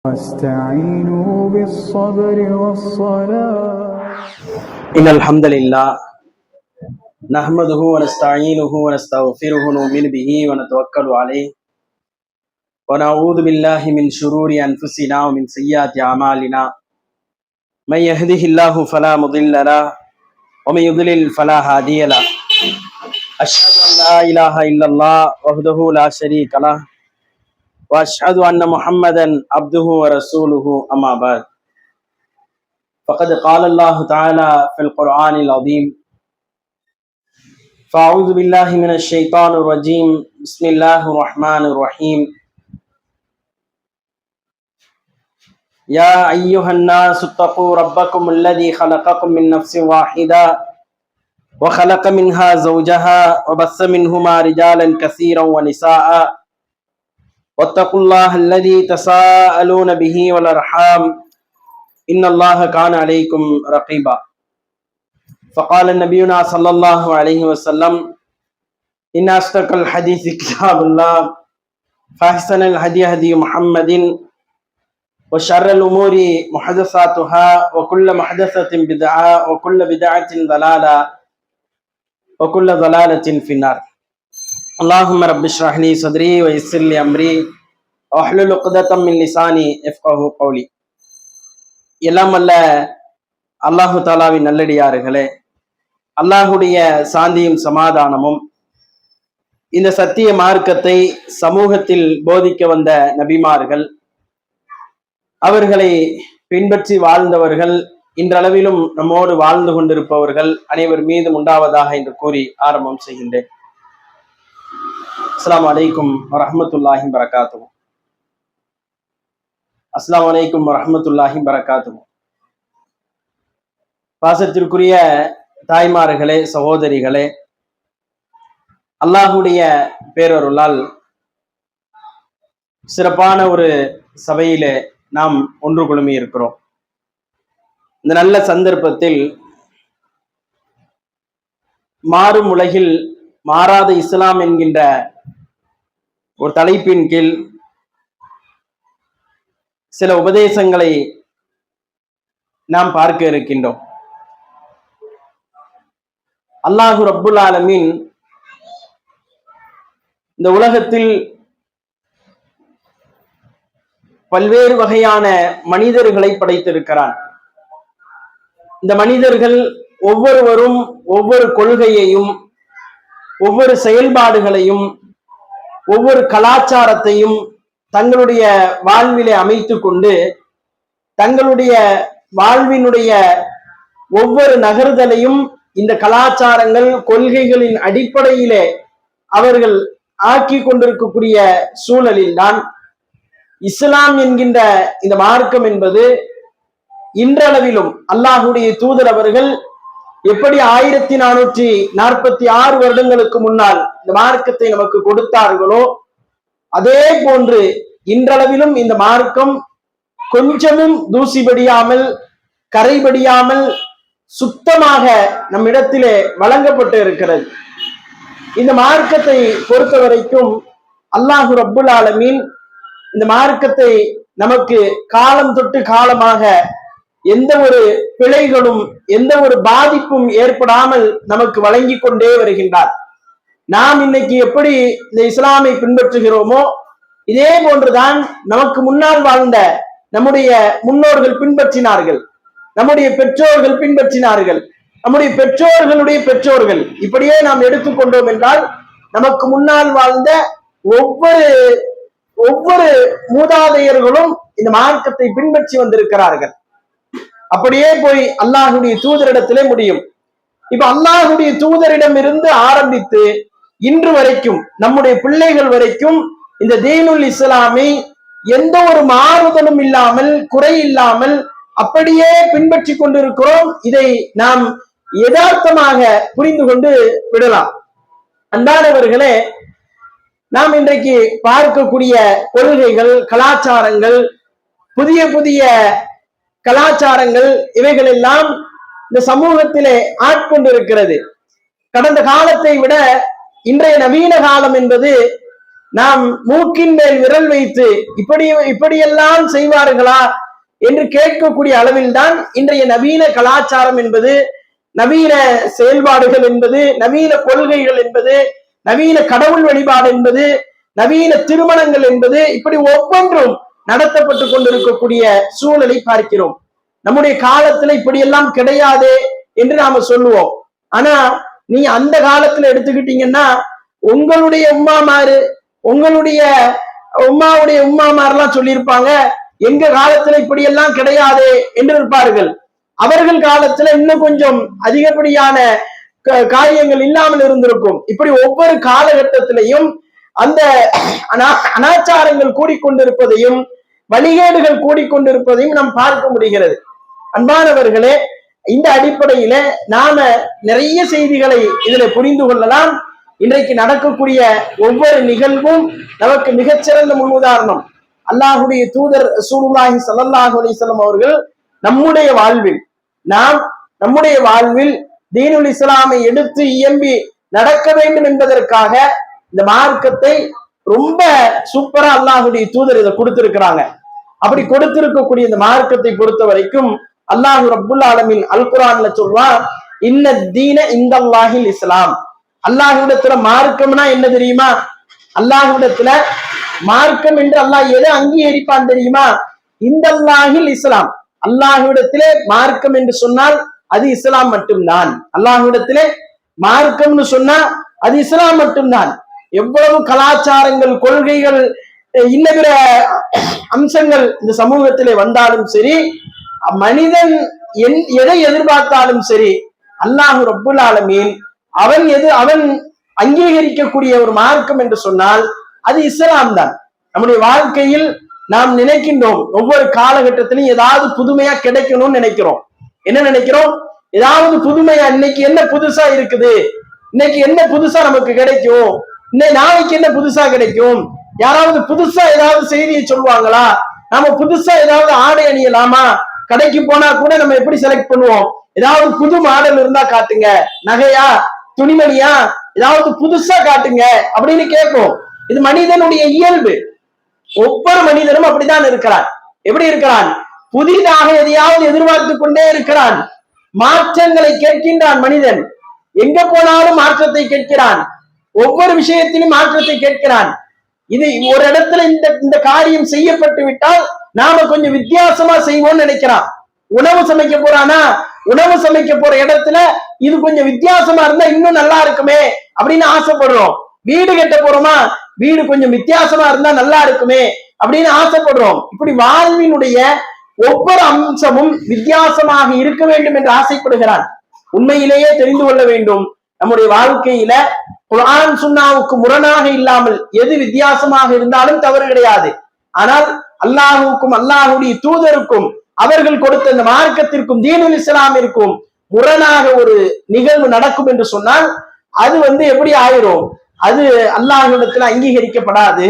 واستعينوا بالصبر والصلاة. إن الحمد لله نحمده ونستعينه ونستغفره ونؤمن به ونتوكل عليه ونعوذ بالله من شرور أنفسنا ومن سيئات أعمالنا من يهده الله فلا مضل له ومن يضلل فلا هادي له أشهد أن لا إله إلا الله وحده لا شريك له وأشهد أن محمدا عبده ورسوله أما بعد فقد قال الله تعالى في القرآن العظيم فأعوذ بالله من الشيطان الرجيم بسم الله الرحمن الرحيم يا أيها الناس اتقوا ربكم الذي خلقكم من نفس واحدة وخلق منها زوجها وبث منهما رجالا كثيرا ونساء واتقوا الله الذي تساءلون به والأرحام إن الله كان عليكم رقيبا فقال نبينا صلى الله عليه وسلم إن أصدق الحديث كتاب الله فأحسن الهدي هدي محمد وشر الأمور محدثاتها وكل محدثة بدعة وكل بدعة ضلالة وكل ضلالة في النار اللهم رب اشرح لي صدري ويسر لي أمري واحلل عقدة من لساني يفقهوا قولي. எல்லாம் அல்ல அல்லாஹு தாலாவின் நல்லடியார்களே, அல்லாஹுடைய சாந்தியும் சமாதானமும் இந்த சத்திய மார்க்கத்தை சமூகத்தில் போதிக்க வந்த நபிமார்கள், அவர்களை பின்பற்றி வாழ்ந்தவர்கள், இன்றளவிலும் நம்மோடு வாழ்ந்து கொண்டிருப்பவர்கள் அனைவர் மீதும் உண்டாவதாக என்று கூறி ஆரம்பம் செய்கின்றேன். அஸ்ஸலாமு அலைக்கும் வரஹ்மத்துல்லாஹி வபரகாத்துஹு. அஸ்ஸலாமு அலைக்கும் வரஹ்மத்துல்லாஹி வபரகாத்துஹு. பாசத்திற்குரிய தாய்மார்களே, சகோதரிகளே, அல்லாஹுடைய பேரருளால் சிறப்பான ஒரு சபையிலே நாம் ஒன்று குழுமி இருக்கிறோம். இந்த நல்ல சந்தர்ப்பத்தில் மாறும் உலகில் மாறாத இஸ்லாம் என்கின்ற ஒரு தலைப்பின் கீழ் சில உபதேசங்களை நாம் பார்க்க இருக்கின்றோம். அல்லாஹு ரப்புல் ஆலமீன் இந்த உலகத்தில் பல்வேறு வகையான மனிதர்களை படைத்திருக்கிறான். இந்த மனிதர்கள் ஒவ்வொருவரும் ஒவ்வொரு கொள்கையையும், ஒவ்வொரு செயல்பாடுகளையும், ஒவ்வொரு கலாச்சாரத்தையும் தங்களுடைய வாழ்விலே அமைத்து கொண்டு தங்களுடைய வாழ்வினுடைய ஒவ்வொரு நகர்தலையும் இந்த கலாச்சாரங்கள், கொள்கைகளின் அடிப்படையிலே அவர்கள் ஆக்கி கொண்டிருக்கக்கூடிய சூழலில் தான் இஸ்லாம் என்கின்ற இந்த மார்க்கம் என்பது இன்றளவிலும் அல்லாஹுடைய தூதர் அவர்கள் எப்படி 1446 வருடங்களுக்கு முன்னால் இந்த மார்க்கத்தை நமக்கு கொடுத்தார்களோ, அதே போன்று இன்றளவிலும் இந்த மார்க்கம் கொஞ்சமும் தூசிபடியாமல், கரைபடியாமல் சுத்தமாக நம்மிடத்திலே வழங்கப்பட்டு இருக்கிறது. இந்த மார்க்கத்தை பொறுத்த வரைக்கும் அல்லாஹு ரப்புல் ஆலமீன் இந்த மார்க்கத்தை நமக்கு காலம் தொட்டு காலமாக எந்த ஒரு பிழைகளும் எந்த ஒரு பாதிப்பும் ஏற்படாமல் நமக்கு வழங்கி கொண்டே வருகின்றார். நாம் இன்னைக்கு எப்படி இந்த இஸ்லாமை பின்பற்றுகிறோமோ, இதே போன்றுதான் நமக்கு முன்னால் வாழ்ந்த நம்முடைய முன்னோர்கள் பின்பற்றினார்கள், நம்முடைய பெற்றோர்கள் பின்பற்றினார்கள், நம்முடைய பெற்றோர்களுடைய பெற்றோர்கள். இப்படியே நாம் எடுத்துக்கொண்டோம் என்றால் நமக்கு முன்னால் வாழ்ந்த ஒவ்வொரு மூதாதையர்களும் இந்த மார்க்கத்தை பின்பற்றி வந்திருக்கிறார்கள். அப்படியே போய் அல்லாஹுடைய தூதரிடத்திலே முடியும். இப்ப அல்லாஹுடைய தூதரிடம் இருந்து ஆரம்பித்து இன்று வரைக்கும் நம்முடைய பிள்ளைகள் வரைக்கும் இந்த தீனுல் இஸ்லாமை எந்த ஒரு மாறுதலும் இல்லாமல், குறை இல்லாமல் அப்படியே பின்பற்றி கொண்டிருக்கிறோம். இதை நாம் யதார்த்தமாக புரிந்து கொண்டு விடலாம். அன்பானவர்களே, நாம் இன்றைக்கு பார்க்கக்கூடிய கொள்கைகள், கலாச்சாரங்கள், புதிய புதிய கலாச்சாரங்கள், இவைகள் எல்லாம் இந்த சமூகத்திலே ஆட்கொண்டிருக்கிறது. கடந்த காலத்தை விட இன்றைய நவீன காலம் என்பது நாம் மூக்கின் மேல் விரல் வைத்து இப்படியெல்லாம் செய்வார்களா என்று கேட்கக்கூடிய அளவில் தான் இன்றைய நவீன கலாச்சாரம் என்பது, நவீன செயல்பாடுகள் என்பது, நவீன கொள்கைகள் என்பது, நவீன கடவுள் வழிபாடு என்பது, நவீன திருமணங்கள் என்பது, இப்படி ஒவ்வொன்றும் நடத்தப்பட்டு கொண்டிருக்கக்கூடிய சூழலை பார்க்கிறோம். நம்முடைய காலத்துல இப்படியெல்லாம் கிடையாது என்று நாம சொல்லுவோம். ஆனா நீ அந்த காலத்துல எடுத்துக்கிட்டீங்கன்னா உங்களுடைய உம்மாமாரு, உங்களுடைய உம்மாவுடைய உம்மாமாரெல்லாம் சொல்லியிருப்பாங்க, எங்க காலத்துல இப்படியெல்லாம் கிடையாது என்று இருப்பார்கள். அவர்கள் காலத்துல இன்னும் கொஞ்சம் அதிகப்படியான காரியங்கள் இல்லாமல் இருந்திருக்கும். இப்படி ஒவ்வொரு காலகட்டத்திலையும் அந்த அனாச்சாரங்கள் கூடிக்கொண்டிருப்பதையும் வழிகேடுகள் கூடிக்கொண்டிருப்பதையும் நாம் பார்க்க முடிகிறது. அன்பானவர்களே, இந்த அடிப்படையில நாம நிறைய செய்திகளை இதுல புரிந்து கொள்ளலாம். இன்றைக்கு நடக்கக்கூடிய ஒவ்வொரு நிகழ்வும் நமக்கு மிகச்சிறந்த முன்னுதாரணம். அல்லாஹுடைய தூதர் ரசூலுல்லாஹி ஸல்லல்லாஹு அலைஹி வஸல்லம் அவர்கள் நம்முடைய வாழ்வில் தீனுல் இஸ்லாமை எடுத்து இயம்பி நடக்க வேண்டும் என்பதற்காக இந்த மார்க்கத்தை ரொம்ப சூப்பரா அல்லாஹுடைய தூதர் இதை கொடுத்திருக்கிறாங்க. அப்படி கொடுத்திருக்கக்கூடிய இந்த மார்க்கத்தை பொறுத்த வரைக்கும் அல்லாஹு ரப்புல் ஆலமீன் அல் குர்ஆன்ல சொல்வான், இன்ன தீன இந்தல்லாஹில் இஸ்லாம். அல்லாஹ்விடத்துல மார்க்கம்னா என்ன தெரியுமா? அல்லாஹ்விடத்துல மார்க்கம் என்று அல்லாஹ் எதை அங்கீகரிப்பான் தெரியுமா? இந்தல்லாஹில் இஸ்லாம். அல்லாஹ்விடத்திலே மார்க்கம் என்று சொன்னால் அது இஸ்லாம் மட்டும்தான். அல்லாஹ்விடத்திலே மார்க்கம்னு சொன்னா அது இஸ்லாம் மட்டும்தான். எவ்வளவு கலாச்சாரங்கள், கொள்கைகள், இன்னபிற அம்சங்கள் இந்த சமூகத்திலே வந்தாலும் சரி, மனிதன் எதை எதிர்பார்த்தாலும் சரி, அல்லாஹு ரப்புல் ஆலமீன் அவன் அங்கீகரிக்கக்கூடிய ஒரு மார்க்கம் என்று சொன்னால் அது இஸ்லாம் தான். நம்முடைய வாழ்க்கையில் நாம் நினைக்கின்றோம், ஒவ்வொரு காலகட்டத்திலும் ஏதாவது புதுமையா கிடைக்கணும்னு நினைக்கிறோம். என்ன நினைக்கிறோம்? ஏதாவது புதுமையா, இன்னைக்கு என்ன புதுசா இருக்குது, இன்னைக்கு என்ன புதுசா நமக்கு கிடைக்கும், நாளைக்கு என்ன புதுசா கிடைக்கும், யாராவது புதுசா ஏதாவது செய்தியை சொல்லுவாங்களா, நாம புதுசா ஏதாவது ஆடை அணியலாமா, கடைக்கு போனா கூட நம்ம எப்படி செலக்ட் பண்ணுவோம், ஏதாவது புது மாடல் இருந்தா காட்டுங்க, நகையா துணிமணியா ஏதாவது புதுசா காட்டுங்க அப்படின்னு கேட்போம். இது மனிதனுடைய இயல்பு. ஒவ்வொரு மனிதனும் அப்படித்தான் இருக்கிறான். எப்படி இருக்கிறான்? புதிதாக எதையாவது எதிர்பார்த்து கொண்டே இருக்கிறான். மாற்றங்களை கேட்கின்றான் மனிதன். எங்க போனாலும் மாற்றத்தை கேட்கிறான். ஒவ்வொரு விஷயத்திலும் மாற்றத்தை கேட்கிறான். இது ஒரு இடத்துல இந்த காரியம் செய்யப்பட்டு விட்டால் நாம கொஞ்சம் வித்தியாசமா செய்வோம்னு நினைக்கிறான். உணவு சமைக்க போறானா, உணவு சமைக்க போற இடத்துல இது கொஞ்சம் வித்தியாசமா இருந்தா இன்னும் நல்லா இருக்குமே அப்படின்னு ஆசைப்படுறோம். வீடு கட்ட போறோமா, வீடு கொஞ்சம் வித்தியாசமா இருந்தா நல்லா இருக்குமே அப்படின்னு ஆசைப்படுறோம். இப்படி வாழ்வினுடைய ஒவ்வொரு அம்சமும் வித்தியாசமாக இருக்க வேண்டும் என்று ஆசைப்படுகிறான். உண்மையிலேயே தெரிந்து கொள்ள வேண்டும், நம்முடைய வாழ்க்கையில குர்ஆன் சுன்னாவுக்கு முரணாக இல்லாமல் எது வித்தியாசமாக இருந்தாலும் தவறு கிடையாது. ஆனால் அல்லாஹுக்கும் அல்லாஹுடைய தூதருக்கும் அவர்கள் கொடுத்த இந்த மார்க்கத்திற்கும் தீனுல் இஸ்லாமிற்கும் முரணாக ஒரு நிகழ்வு நடக்கும் என்று சொன்னால் அது எப்படி ஆயிரும்? அது அல்லாஹ்விடத்துல அங்கீகரிக்கப்படாது.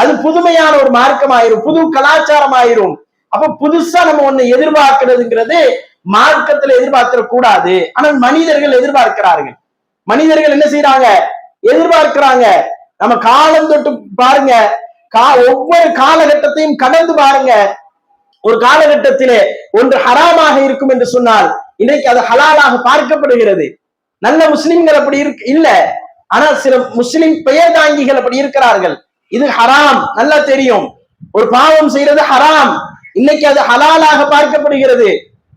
அது புதுமையான ஒரு மார்க்கம் ஆயிரும், புது கலாச்சாரம் ஆயிரும். அப்ப புதுசா நம்ம ஒண்ணு எதிர்பார்க்கிறதுங்கிறது மார்க்கத்துல எதிர்பார்க்க கூடாது. ஆனால் மனிதர்கள் எதிர்பார்க்கிறார்கள். மனிதர்கள் என்ன செய்யறாங்க? எதிர்பார்க்கிறாங்க. நம்ம காலம் தொட்டு பாருங்க, ஒவ்வொரு காலகட்டத்தையும் கடந்து பாருங்க. ஒரு காலகட்டத்திலே ஒன்று ஹராமாக இருக்கும் என்று சொன்னால் இன்றைக்கு அது ஹலாலாக பார்க்கப்படுகிறது. நல்ல முஸ்லிம்கள் அப்படி இல்ல, ஆனால் சில முஸ்லிம் பெயர் தாங்கிகள் அப்படி இருக்கிறார்கள். இது ஹராம், நல்லா தெரியும். ஒரு பாவம் செய்யறது ஹராம், இன்னைக்கு அது ஹலாலாக பார்க்கப்படுகிறது.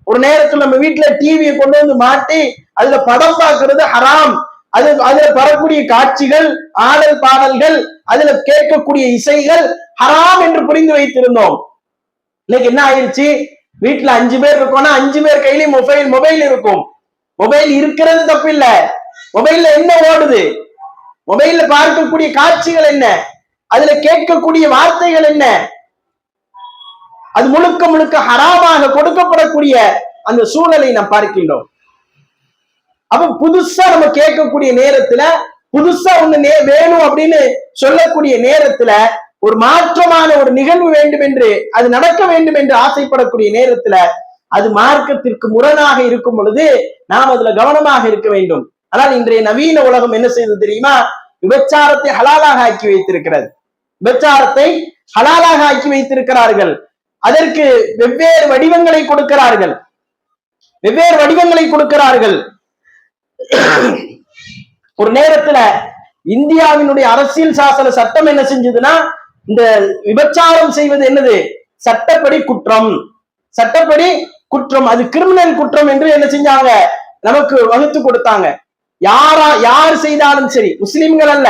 ஒரு நேரத்தில் நம்ம வீட்டுல டிவியை கொண்டு வந்து மாட்டி அதுல படம் பார்க்கிறது ஹராம். அதுல வரக்கூடிய காட்சிகள், ஆடல் பாடல்கள், அதுல கேட்கக்கூடிய இசைகள் ஹராம் என்று புரிந்து வைத்திருந்தோம். இன்னைக்கு என்ன ஆயிடுச்சு? வீட்டுல 5 பேர் இருக்கோம்னா 5 பேர் கையிலயும் மொபைல் இருக்கும். மொபைல் இருக்கிறது தப்பு இல்ல. மொபைல்ல என்ன ஓடுது? மொபைல்ல பார்க்கக்கூடிய காட்சிகள் என்ன? அதுல கேட்கக்கூடிய வார்த்தைகள் என்ன? அது முழுக்க முழுக்க ஹராமாக கொடுக்கப்படக்கூடிய அந்த சூழலை நாம் பார்க்கின்றோம். அப்ப புதுசா நம்ம கேட்கக்கூடிய நேரத்துல, புதுசா ஒண்ணு வேணும் அப்படின்னு சொல்லக்கூடிய நேரத்துல, ஒரு மாற்றமான ஒரு நிகழ்வு வேண்டும் என்று, அது நடக்க வேண்டும் என்று ஆசைப்படக்கூடிய நேரத்துல அது மார்க்கத்திற்கு முரணாக இருக்கும் பொழுது நாம் அதுல கவனமாக இருக்க வேண்டும். ஆனால் இன்றைய நவீன உலகம் என்ன செய்தது தெரியுமா? விபச்சாரத்தை ஹலாலாக ஆக்கி வைத்திருக்கிறது. விபச்சாரத்தை ஹலாலாக ஆக்கி வைத்திருக்கிறார்கள். அதற்கு வெவ்வேறு வடிவங்களை கொடுக்கிறார்கள். ஒரு நேரத்துல இந்தியாவினுடைய அரசியல் சாசன சட்டம் என்ன செஞ்சதுன்னா, இந்த விபச்சாரம் செய்வது என்னது சட்டப்படி குற்றம், அது கிரிமினல் குற்றம் என்று என்ன செஞ்சாங்க, நமக்கு வகுத்து கொடுத்தாங்க. யார் செய்தாலும் சரி, முஸ்லிம்கள் அல்ல,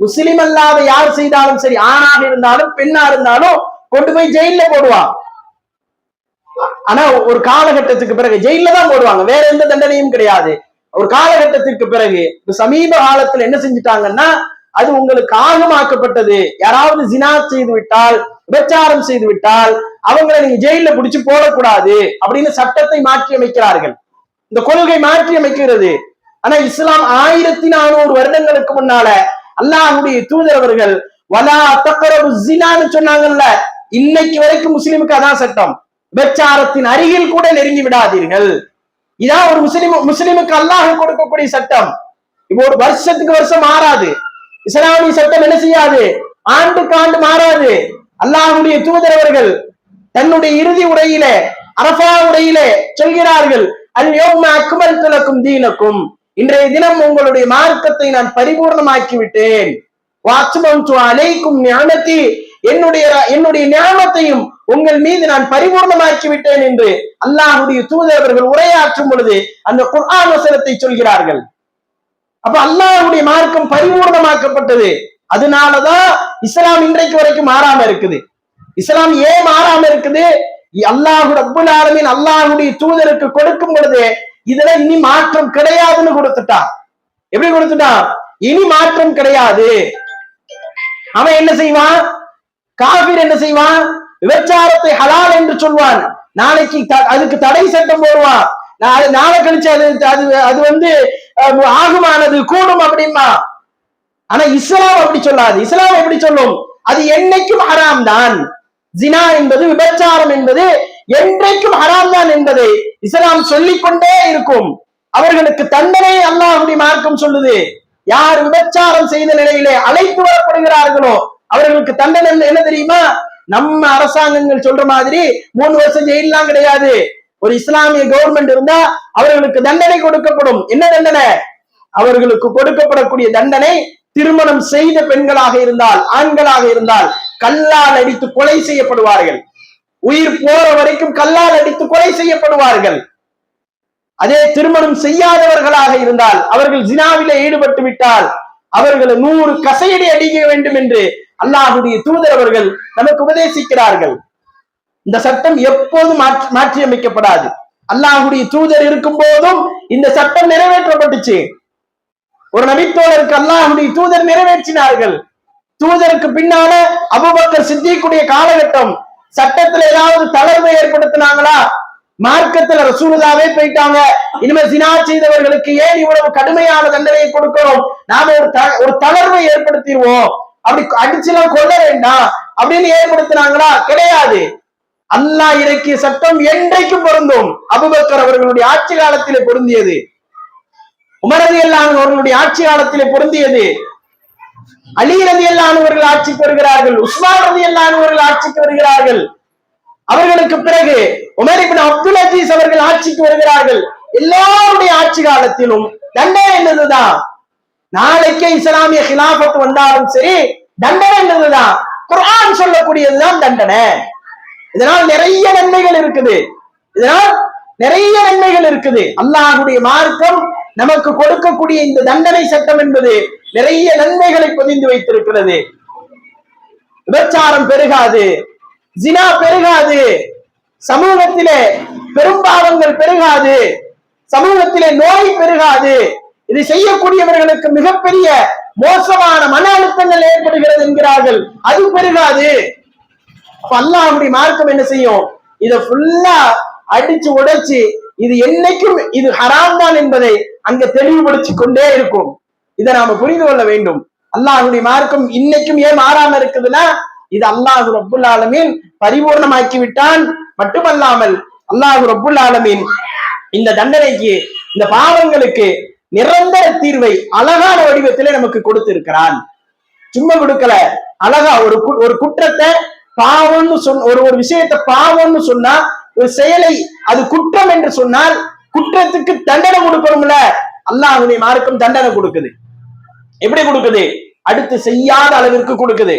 முஸ்லிம் அல்லாத யார் செய்தாலும் சரி, ஆணாக இருந்தாலும் பெண்ணா இருந்தாலும் கொண்டு போய் ஜெயில போடுவாங்க. ஆனா ஒரு காலகட்டத்துக்கு பிறகு ஜெயில தான் போடுவாங்க, வேற எந்த தண்டனையும் கிடையாது. ஒரு காலகட்டத்திற்கு பிறகு சமீப காலத்துல என்ன செஞ்சுட்டாங்கன்னா, அது உங்களுக்கு ஆகமாக்கப்பட்டது. யாராவது ஜினா செய்து விட்டால், விபச்சாரம் செய்து விட்டால் அவங்களை நீங்க ஜெயில பிடிச்சு போடக்கூடாது அப்படின்னு சட்டத்தை மாற்றி அமைக்கிறார்கள். இந்த கொள்கை மாற்றி அமைக்கிறது. ஆனா இஸ்லாம் 1400 வருடங்களுக்கு முன்னால அல்லாஹ்வுடைய தூதர் அவர்கள் வலா தக்ரபு ஸினான்னு சொன்னாங்கல்ல, இன்னைக்கு வரைக்கும் முஸ்லிமுக்கு அதான் சட்டம். விபச்சாரத்தின் அருகில் கூட நெருங்கி விடாதீர்கள். இதான் ஒரு முஸ்லிமுக்கு அல்லாஹ் கொடுக்கக்கூடிய சட்டம். இப்போ ஒரு வருஷத்துக்கு வருஷம் மாறாது. இஸ்லாமிய சட்டம் என்ன செய்யாது, ஆண்டுக்கு ஆண்டு மாறாது. அல்லாஹ்வுடைய தூதர் அவர்கள் தன்னுடைய இறுதி உரையிலே, அரஃபா உரையிலே சொல்கிறார்கள், அல் யௌம அக்மல்து லக்கும் தீனக்கும், இன்றைய தினம் உங்களுடைய மார்க்கத்தை நான் பரிபூர்ணமாக்கி விட்டேன். வஅத்மம்து அலைக்கும் நிஅமதி, என்னுடைய நியாமத்தையும் உங்கள் மீது நான் பரிபூர்ணமாக்கி விட்டேன் என்று அல்லாஹ்வுடைய தூதர் அவர்கள் உரையாற்றும் பொழுது அந்த குர்ஆன் வசனத்தை சொல்கிறார்கள். அப்ப அல்லாஹ்வுடைய மார்க்கம் பரிபூர்ணமாக்கப்பட்டது. அதனாலதான் இஸ்லாம் இன்றைக்கு வரைக்கும் மாறாம இருக்குது. இஸ்லாம் ஏன் மாறாம இருக்குது, அல்லாஹ் ரப்புல் ஆலமீன் அல்லாஹ்வுடைய தூதருக்கு கொடுக்கும் பொழுது இதுல இனி மாற்றம் கிடையாதுன்னு கொடுத்துட்டான். எப்படி கொடுத்துட்டான், இனி மாற்றம் கிடையாது. அவன் என்ன செய்வான், காபிர் என்ன செய்வான், விபச்சாரத்தை ஹலால் என்று சொல்வான். நாளைக்கு அதுக்கு தடை சட்டம் போடுவான். நாளை கழிச்சு அது வந்து ஆகுமானது கூடும் அப்படின்னா. ஆனா இஸ்லாம் அப்படி சொல்லாது. இஸ்லாம் எப்படி சொல்லும், அது என்னைக்கும் ஹராம் தான். ஜினா என்பது, விபச்சாரம் என்பது என்றைக்கும் ஹராம் தான் என்பதை இஸ்லாம் சொல்லிக் கொண்டே இருக்கும். அவர்களுக்கு தண்டனை அல்லாஹ்வுடைய மார்க்கம் சொல்லுது. யார் விபச்சாரம் செய்த நிலையிலே அழைத்து வரப்படுகிறார்களோ அவர்களுக்கு தண்டனை என்ன தெரியுமா, நம்ம அரசாங்கங்கள் சொல்ற மாதிரி 3 வருஷம் ஜெயிலாம் கிடையாது. ஒரு இஸ்லாமிய கவர்மெண்ட் இருந்தா அவர்களுக்கு தண்டனை கொடுக்கப்படும். என்ன தண்டனை, அவர்களுக்கு கொடுக்கப்படக்கூடிய தண்டனை, திருமணம் செய்த பெண்களாக இருந்தால், ஆண்களாக இருந்தால் கல்லால் அடித்து கொலை செய்யப்படுவார்கள். உயிர் போற வரைக்கும் கல்லால் அடித்து கொலை செய்யப்படுவார்கள். அதே திருமணம் செய்யாதவர்களாக இருந்தால், அவர்கள் ஜினாவிலே ஈடுபட்டு விட்டால் அவர்களை 100 கசையடி அடிக்க வேண்டும் என்று அல்லாஹ்வுடைய தூதர் அவர்கள் நமக்கு உபதேசிக்கிறார்கள். இந்த சட்டம் எப்போதும் மாற்றி அமைக்கப்படாது. அல்லாஹ்வுடைய தூதர் இருக்கும் போதும் இந்த சட்டம் நிறைவேற்றப்பட்டுச்சு. ஒரு நபித்தோழருக்கு அல்லாஹ்வுடைய தூதர் நிறைவேற்றினார்கள். தூதருக்கு பின்னால அபூபக்கர் சித்திக்குடைய காலகட்டம், சட்டத்துல ஏதாவது தளர்வு ஏற்படுத்தினாங்களா, மார்க்கத்துல ரசூலுல்லாஹ்வே போயிட்டாங்க, இனிமே ஜினா செய்தவர்களுக்கு ஏன் இவ்வளவு கடுமையான தண்டனையை கொடுக்கிறோம், நாம ஒரு தளர்வை ஏற்படுத்திடுவோம், அப்படி அடிச்சுலாம் கொள்ள வேண்டாம் அப்படின்னு ஏற்படுத்தினாங்களா, கிடையாது. அல்லாஹ் இறக்கிய சட்டம் என்றைக்கும் பொருந்தும். அபூபக்கர் அவர்களுடைய ஆட்சி காலத்திலே பொருந்தியது, உமர் ரலியல்லாஹு அன்ஹு அவர்களுடைய ஆட்சி காலத்திலே பொருந்தியது, அலி ரலியல்லாஹு அன்ஹு அவர்கள் ஆட்சிக்கு வருகிறார்கள், உஸ்மான் ரலியல்லாஹு அன்ஹு அவர்கள் ஆட்சிக்கு வருகிறார்கள். அவர்களுக்கு பிறகு உமர் இப்னு அப்துல் அஜீஸ் அவர்கள் ஆட்சிக்கு வருகிறார்கள். எல்லாருடைய ஆட்சி காலத்திலும் தண்டனை என்னதுதான், நாளைக்கே இஸ்லாமிய ஹிலாஃபத் வந்தாலும் சரி தண்டனை என்னதுதான், குர்ஆன் சொல்லக்கூடியதுதான் தண்டனை. இதனால் நிறைய நன்மைகள் இருக்குது. அல்லாஹ்வுடைய மார்க்கம் நமக்கு கொடுக்கக்கூடிய இந்த தண்டனை சட்டம் என்பது நிறைய நன்மைகளை பதிந்து வைத்திருக்கிறது. விபச்சாரம் பெருகாது, ஜினா பெருகாது, சமூகத்திலே பெரும்பாவங்கள் பெருகாது, சமூகத்திலே நோய் பெருகாது. இதை செய்யக்கூடியவர்களுக்கு மிகப்பெரிய மோசமான மன அழுத்தங்கள் ஏற்படுகிறது என்கிறார்கள், அது பெருகாது. அப்ப அல்லாஹ்வுடைய மார்க்கம் என்ன செய்யும், இதை ஃபுல்லா அடிச்சு உடைச்சு இது என்னைக்கும் இது ஹராம் தான் என்பதை அங்க தெளிவுபடுத்திக் கொண்டே இருக்கும். இதை நாம புரிந்து கொள்ள வேண்டும். அல்லாஹ்வுடைய மார்க்கம் இன்னைக்கும் ஏன் மாறாம இருக்குதுன்னா, இது அல்லாஹ் ரப்புல் ஆலமீன் பரிபூர்ணமாக்கி விட்டான். மட்டுமல்லாமல் அல்லாஹ் ரப்புல் ஆலமீன் இந்த தண்டனைக்கு, இந்த பாவங்களுக்கு நிரந்தர தீர்வை அழகான வடிவத்திலே நமக்கு கொடுத்திருக்கிறான். சும்மா கொடுக்கல, அழகா ஒரு குற்றத்தை பாவம்னு ஒரு விஷயத்தை பாவம்னு சொன்னா, ஒரு செயலை அது குற்றம் என்று சொன்னால் குற்றத்துக்கு தண்டனை கொடுக்கணும்ல. அல்லாஹ்வுடைய மார்க்கம் தண்டனை கொடுக்குது. எப்படி கொடுக்குது? அடுத்து செய்யாத அளவிற்கு கொடுக்குது.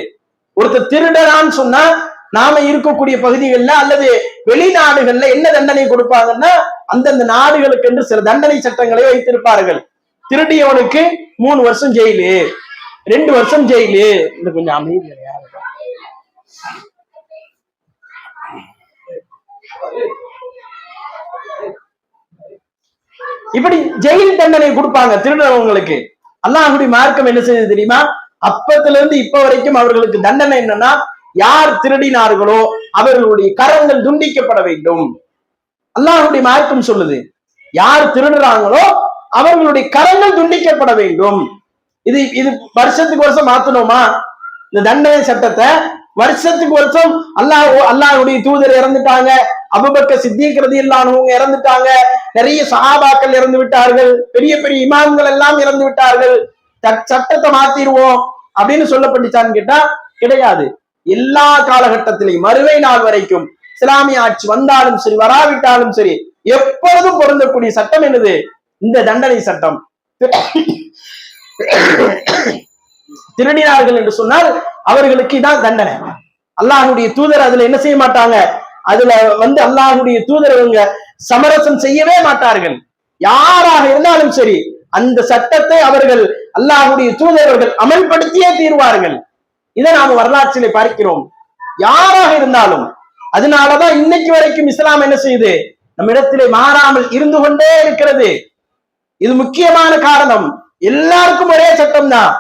ஒருத்தர் திருடரான்னு சொன்னா நாம இருக்கக்கூடிய பகுதிகளில் அல்லது வெளிநாடுகள்ல என்ன தண்டனை கொடுப்பாங்கன்னா, அந்தந்த நாடுகளுக்கு என்று சில தண்டனை சட்டங்களை வைத்திருப்பார்கள். திருடியவனுக்கு 3 வருஷம் ஜெயிலு, 2 வருஷம் ஜெயிலு. இந்த கொஞ்சம் அமைதி. இப்படி ஜெயில் தண்டனை கொடுப்பாங்க திருடவங்களுக்கு. அல்லாஹ்வுடைய மார்க்கம் என்ன செய்யுது தெரியுமா? அப்பத்துல இருந்து இப்ப வரைக்கும் அவர்களுக்கு தண்டனை என்னன்னா, யார் திருடினார்களோ அவர்களுடைய கரங்கள் துண்டிக்கப்பட வேண்டும். அல்லாஹ்வுடைய மார்க்கம் சொல்லுது, யார் திருடுறாங்களோ அவர்களுடைய கரங்கள் துண்டிக்கப்பட வேண்டும். இது வருஷத்துக்கு வருஷம் மாத்தணுமா? இந்த தண்டனை சட்டத்தை வருஷத்துக்கு வருஷம் அல்லாஹ்வுடைய தூதர் இறந்துட்டாங்க, அபூபக்கர் சித்திக் ரலியல்லாஹு அன்ஹு இறந்துட்டாங்க, நிறைய சஹாபாக்கள் இறந்து விட்டார்கள், பெரிய பெரிய இமாம்கள் எல்லாம் இறந்து விட்டார்கள், சட்டத்தை மாத்திருவோம் அப்படின்னு சொல்லப்பட்டுச்சான்னு கேட்டா கிடையாது. எல்லா காலகட்டத்திலையும் மறுமை நாள் வரைக்கும் இஸ்லாமிய ஆட்சி வந்தாலும் சரி வராவிட்டாலும் சரி எப்பொழுதும் பொருந்தக்கூடிய சட்டம் என்னது? இந்த தண்டனை சட்டம். திருடினார்கள் என்று சொன்னால் அவர்களுக்கு இதான் தண்டனை. அல்லாஹ்வுடைய தூதர் அதுல என்ன செய்ய மாட்டாங்க, அதுல அல்லாஹ்வுடைய தூதர் அவங்க சமரசம் செய்யவே மாட்டார்கள். யாராக இருந்தாலும் சரி அந்த சட்டத்தை அவர்கள் அல்லாஹ்வுடைய தூதரவர்கள் அமல்படுத்தியே தீர்வார்கள். இதை நாம வரலாற்றிலே பார்க்கிறோம், யாராக இருந்தாலும். அதனாலதான் இன்னைக்கு வரைக்கும் இஸ்லாம் என்ன செய்யுது? நம்ம இடத்திலே மாறாமல் இருந்து கொண்டே இருக்கிறது. இது முக்கியமான காரணம். எல்லாருக்கும் ஒரே சட்டம் தான்.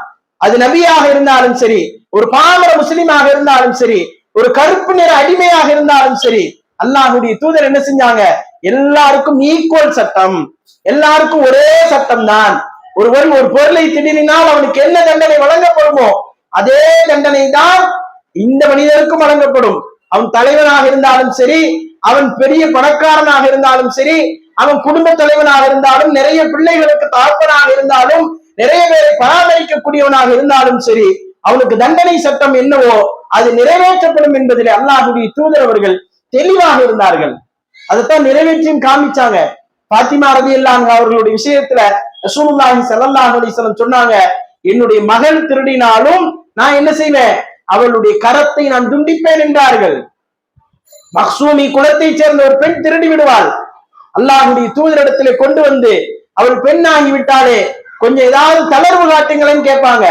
அது நபியாக இருந்தாலும் சரி, ஒரு பாமர முஸ்லிமாக இருந்தாலும் சரி, ஒரு கருப்பு நிற அடிமையாக இருந்தாலும் சரி, அல்லாஹ்வுடைய தூதர் என்ன செஞ்சாங்க? எல்லாருக்கும் ஈக்குவல் சட்டம், எல்லாருக்கும் ஒரே சட்டம் தான். ஒருவன் ஒரு பொருளை திடீரினால் அவனுக்கு என்ன தண்டனை வழங்கப்படுமோ அதே தண்டனை தான் இந்த மனிதருக்கும் வழங்கப்படும். அவன் தலைவனாக இருந்தாலும் சரி, அவன் பெரிய பணக்காரனாக இருந்தாலும் சரி, அவன் குடும்ப தலைவனாக இருந்தாலும், நிறைய பிள்ளைகளுக்கு தகப்பனாக இருந்தாலும், நிறைய பேரை பராமரிக்கக்கூடியவனாக இருந்தாலும் சரி, அவனுக்கு தண்டனை சட்டம் என்னவோ அது நிறைவேற்றப்படும் என்பதிலே அல்லாஹ்வுடைய தூதர் அவர்கள் தெளிவாக இருந்தார்கள். அதைத்தான் நிறைவேற்றியும் காமிச்சாங்க. பாத்திமா ரலியல்லாஹு அன்ஹா அவர்களுடைய விஷயத்துல ரசூலுல்லாஹி ஸல்லல்லாஹு அலைஹி வஸல்லம் சொன்னாங்க, என்னுடைய மகள் திருடினாலும் நான் என்ன செய்வேன்? அவளுடைய கரத்தை நான் துண்டிப்பேன் என்றார்கள். மக்சூமி குலத்தை சேர்ந்த ஒரு பெண் திருடி விடுவாள். அல்லாஹ்வுடைய தூதரிடத்திலே கொண்டு வந்து அவள் பெண் ஆகிவிட்டாலே கொஞ்சம் ஏதாவது தளர்வு காட்டுங்களேன்னு கேட்பாங்க.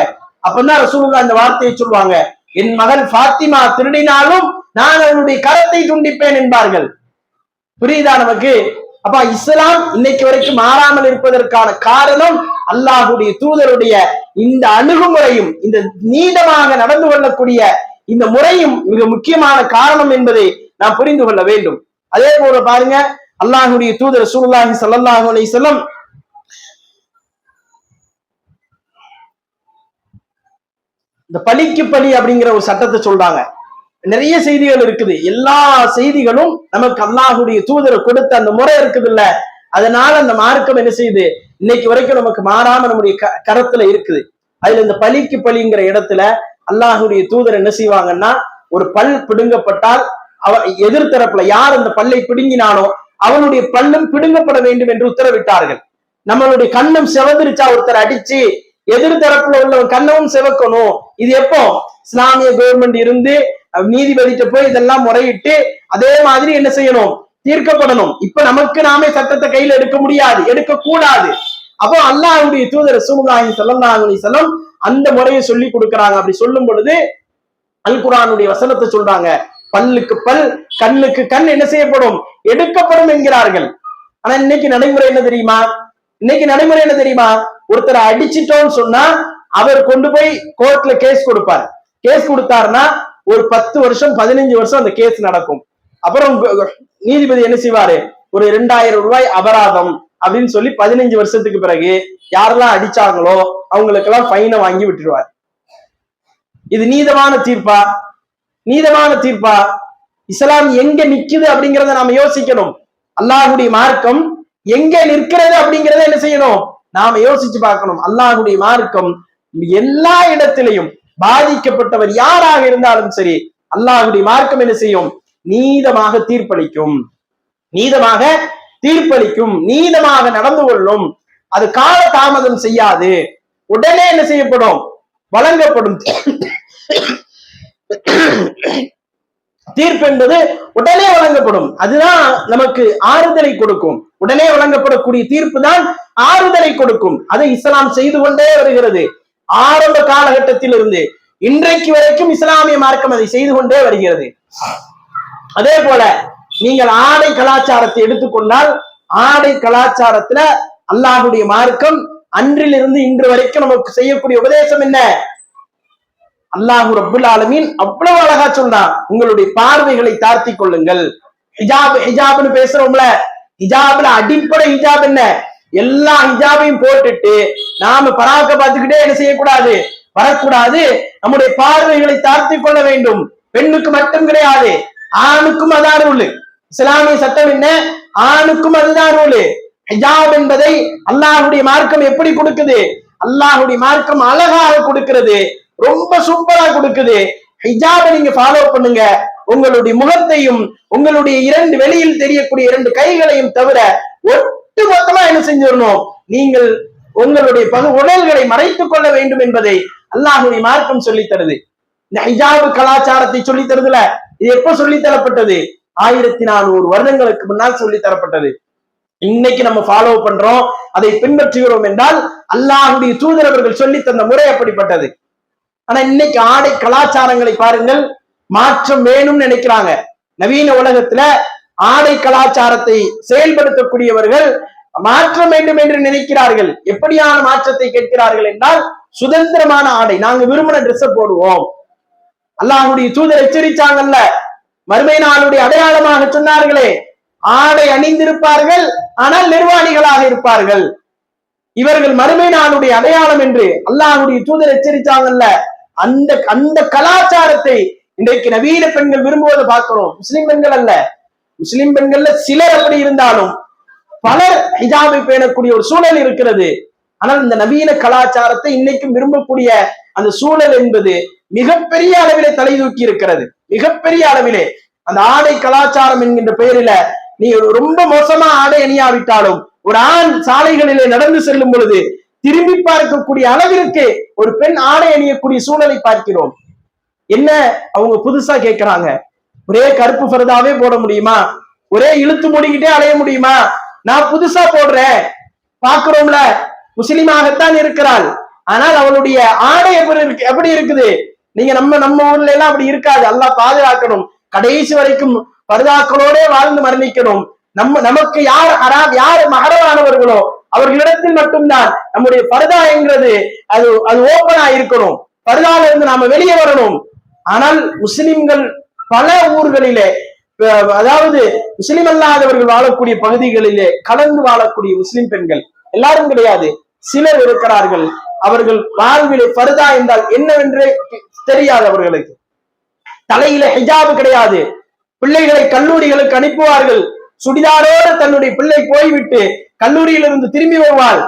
அப்பதான் ரசூலுல்லாஹ் அந்த வார்த்தையை சொல்லுவாங்க, என் மகள் ஃபாத்திமா திருடினாலும் நான் அவளுடைய கரத்தை துண்டிப்பேன் என்பார்கள். புரியுதா நமக்கு? அப்ப இஸ்லாம் இன்னைக்கு வரைக்கும் மாறாமல் இருப்பதற்கான காரணம் அல்லாஹ்வுடைய தூதருடைய இந்த அணுகுமுறையும் இந்த நீதமாக நடந்து கொள்ளக்கூடிய இந்த முறையும் மிக முக்கியமான காரணம் என்பதை நாம் புரிந்து கொள்ள வேண்டும். அதே போல பாருங்க, அல்லாஹ்வுடைய தூதர் ரசூலுல்லாஹி ஸல்லல்லாஹு அலைஹி வஸல்லம் இந்த பலிக்கு பலி அப்படிங்கிற ஒரு சட்டத்தை சொல்றாங்க. நிறைய செய்திகள் இருக்குது. எல்லா செய்திகளும் நமக்கு அல்லாஹ்வுடைய தூதர் கொடுத்த அந்த முறை இருக்குது இல்ல, அதனால அந்த மார்க்கம் என்ன செய்யுது? இன்னைக்கு வரைக்கும் நமக்கு மாறாம நம்முடைய கரத்துல இருக்குது. அதுல இந்த பலிக்கு பலிங்கிற இடத்துல அல்லாஹ்வுடைய தூதர் என்ன செய்வாங்கன்னா, ஒரு பல் பிடுங்கப்பட்டால் எதிர்த்தரப்புல யார் அந்த பல்லை பிடுங்கினானோ அவனுடைய பல்லும் பிடுங்கப்பட வேண்டும் என்று உத்தரவிட்டார்கள். நம்மளுடைய கண்ணம் செவந்திருச்சா ஒருத்தர் அடிச்சு எதிர்த்தரப்புல உள்ளவன் கண்ணமும் செவக்கணும். இது எப்போ? இஸ்லாமிய கவர்மெண்ட் இருந்து நீதிபதிட்ட போய் இதெல்லாம் முறையிட்டு அதே மாதிரி என்ன செய்யணும்? தீர்க்கப்படணும். இப்ப நமக்கு நாமே சட்டத்தை கையில எடுக்க முடியாது, எடுக்க கூடாது. அப்போ அல்லாஹ்வுடைய தூதர் ரசூலுல்லாஹி ஸல்லல்லாஹு அலைஹி வஸல்லம் அந்த முறையை சொல்லி கொடுக்கறாங்க. அப்படி சொல்லும் பொழுது அல் குர்ஆனுடைய வசனத்தை சொல்றாங்க, பல்லுக்கு பல் கண்ணுக்கு கண் என்ன செய்யப்படும்? எடுக்கப்படும் என்கிறார்கள். ஆனா இன்னைக்கு நடைமுறை என்ன தெரியுமா? ஒருத்தரை அடிச்சிட்டோம்னு சொன்னா அவர் கொண்டு போய் கோர்ட்ல கேஸ் கொடுப்பார். கேஸ் கொடுத்தாருன்னா ஒரு 10 வருஷம் 15 வருஷம் அந்த கேஸ் நடக்கும். அப்புறம் நீதிபதி என்ன செய்வாரு? ஒரு 2000 ரூபாய் அபராதம் அப்படின்னு சொல்லி 15 வருஷத்துக்கு பிறகு யாரெல்லாம் அடிச்சாங்களோ அவங்களுக்கெல்லாம் ஃபைனை வாங்கி விட்டுருவார். இது நீதமான தீர்ப்பா? இஸ்லாம் எங்க நிக்குது அப்படிங்கறத நாம யோசிக்கணும். அல்லாஹ்வுடைய மார்க்கம் எங்க நிற்கிறது அப்படிங்கறத என்ன செய்யணும்? நாம யோசிச்சு பார்க்கணும். அல்லாஹ்வுடைய மார்க்கம் எல்லா இடத்திலையும் பாதிக்கப்பட்டவர் யாராக இருந்தாலும் சரி, அல்லாஹ்வுடைய மார்க்கம் என்ன செய்யும்? நீதமாக தீர்ப்பளிக்கும், நீதமாக தீர்ப்பளிக்கும், நீதமாக நடந்து கொள்ளும். அது கால தாமதம் செய்யாது, உடனே என்ன செய்யப்படும்? வழங்கப்படும். தீர்ப்பு என்பது உடனே வழங்கப்படும். அதுதான் நமக்கு ஆறுதலை கொடுக்கும். உடனே வழங்கப்படக்கூடிய தீர்ப்பு தான் ஆறுதலை கொடுக்கும். அதை இஸ்லாம் செய்து கொண்டே வருகிறது. ஆரம்ப காலகட்டத்தில் இருந்து இன்றைக்கு வரைக்கும் இஸ்லாமிய மார்க்கம் அதை செய்து கொண்டே வருகிறது. அதே போல நீங்கள் ஆடை கலாச்சாரத்தை எடுத்துக்கொண்டால், ஆடை கலாச்சாரத்துல அல்லாஹ்வுடைய மார்க்கம் அன்றிலிருந்து இன்று வரைக்கும் நமக்கு செய்யக்கூடிய உபதேசம் என்ன? அல்லாஹு ரப்புல் ஆலமீன் அவ்வளவு அழகா சொல்றான், உங்களுடைய பார்வைகளை தாழ்த்தி கொள்ளுங்கள். ஹிஜாப் ஹிஜாப்னு பேசுறோம்ல, ஹிஜாப்ல அடிப்படை ஹிஜாப் என்ன? எல்லா ஹிஜாபையும் போட்டுட்டு நாம பராக்க பார்த்துக்கிட்டே என்ன செய்யக்கூடாது? வரக்கூடாது. நம்முடைய பார்வைகளை தாழ்த்தி கொள்ள வேண்டும். பெண்ணுக்கு மட்டும் கிடையாது, ஆணுக்கும் அதான் ரூல். இஸ்லாமிய சட்டம் என்ன? ஆணுக்கும் அதுதான் ரூல். ஹிஜாப் என்பதை அல்லாஹ்வுடைய மார்க்கம் எப்படி கொடுக்குது? அல்லாஹ்வுடைய மார்க்கம் அழகாக கொடுக்கிறது, ரொம்ப சூப்பரா கொடுக்குது. ஹிஜாபை நீங்க ஃபாலோ பண்ணுங்க. உங்களுடைய முகத்தையும் உங்களுடைய இரண்டு வெளியில் தெரியக்கூடிய இரண்டு கைகளையும் தவிர ஒட்டு மொத்தமா என்ன செஞ்சிடணும்? நீங்கள் உங்களுடைய உடல்களை மறைத்துக் கொள்ள வேண்டும் என்பதை அல்லாஹ்வுடைய மார்க்கம் சொல்லி தருது. இந்த ஹிஜாபு கலாச்சாரத்தை சொல்லி தருதுல, இது எப்ப சொல்லி தரப்பட்டது? 1400 வருடங்களுக்கு முன்னால் சொல்லி தரப்பட்டது. இன்னைக்கு நம்ம ஃபாலோ பண்றோம், அதை பின்பற்றுகிறோம் என்றால் அல்லாஹ்வுடைய தூதர் அவர்கள் சொல்லி தந்த முறை அப்படிப்பட்டது. ஆனா இன்னைக்கு ஆடை கலாச்சாரங்களை பாருங்கள், மாற்றம் வேணும்னு நினைக்கிறாங்க. நவீன உலகத்துல ஆடை கலாச்சாரத்தை செயல்படுத்தக்கூடியவர்கள் மாற்றம் வேண்டும் என்று நினைக்கிறார்கள். எப்படியான மாற்றத்தை கேட்கிறார்கள் என்றால், சுதந்திரமான ஆடை, நாங்க விரும்பின ட்ரெஸ் போடுவோம். அல்லாஹ்வுடைய தூதர் எச்சரிச்சாங்கல்ல, மறுமை நாளுடைய அடையாளமாக சொன்னார்களே, ஆடை அணிந்திருப்பார்கள் ஆனால் நிர்வாணிகளாக இருப்பார்கள். இவர்கள் மறுமை நாளுடைய அடையாளம் என்று அல்லாஹ்வுடைய தூதர் எச்சரிச்சாங்கல்ல. அந்த அந்த கலாச்சாரத்தை இன்றைக்கு நவீன பெண்கள் விரும்புவதை பார்க்கிறோம். முஸ்லிம் பெண்கள் அல்ல, முஸ்லிம் பெண்கள்ல சிலர் அப்படி இருந்தாலும் பலர் ஹிஜாபை பேணக்கூடிய ஒரு சூழல் இருக்கிறது. ஆனால் இந்த நவீன கலாச்சாரத்தை இன்னைக்கும் விரும்பக்கூடிய அந்த சூழல் என்பது மிகப்பெரிய அளவிலே தலை தூக்கி இருக்கிறது. மிகப்பெரிய அளவிலே அந்த ஆடை கலாச்சாரம் என்கின்ற பெயரில நீ ரொம்ப மோசமா ஆடை அணியாவிட்டாலும் ஒரு ஆண் சாலைகளிலே நடந்து செல்லும் பொழுது திரும்பி பார்க்கக்கூடிய அளவிற்கு ஒரு பெண் ஆடை அணியக்கூடிய சூழலை பார்க்கிறோம். என்ன அவங்க புதுசா கேட்கிறாங்க? ஒரே கருப்பு ஃபர்தாவே போட முடியுமா? ஒரே இழுத்து மூடிக்கிட்டே அலைய முடியுமா? நான் புதுசா போடுறேன். பாக்குறோம்ல, முஸ்லிமாகத்தான் இருக்கிறாள், ஆனால் அவளுடைய ஆடை எப்படி இருக்குது? நீங்க நம்ம ஊர்ல எல்லாம் அப்படி இருக்காது. அல்லாஹ் பாதுகாக்கணும். கடைசி வரைக்கும் பர்தாக்களோட வாழ்ந்து மரணிக்கணும். நமக்கு யார் யார் மஹரமானவர்களோ அவர்களிடத்தில் மட்டும்தான் நம்முடைய பர்தா என்கிறது அது ஓப்பனா இருக்கணும். பர்தால இருந்து நாம வெளியே வரணும். ஆனால் முஸ்லிம்கள் பல ஊர்களிலே, அதாவது முஸ்லிம் அல்லாதவர்கள் வாழக்கூடிய பகுதிகளிலே கலந்து வாழக்கூடிய முஸ்லிம் பெண்கள் எல்லாரும் கிடையாது, சிலர் இருக்கிறார்கள். அவர்கள் வாழ்விலே பர்தா என்றால் என்னவென்றே தெரியாது. அவர்களுக்கு தலையில ஹிஜாப் கிடையாது. பிள்ளைகளை கல்லூரிகளுக்கு அனுப்புவார்கள். சுடிதாரோடு தன்னுடைய பிள்ளை போய்விட்டு கல்லூரியிலிருந்து திரும்பி வருவாள்.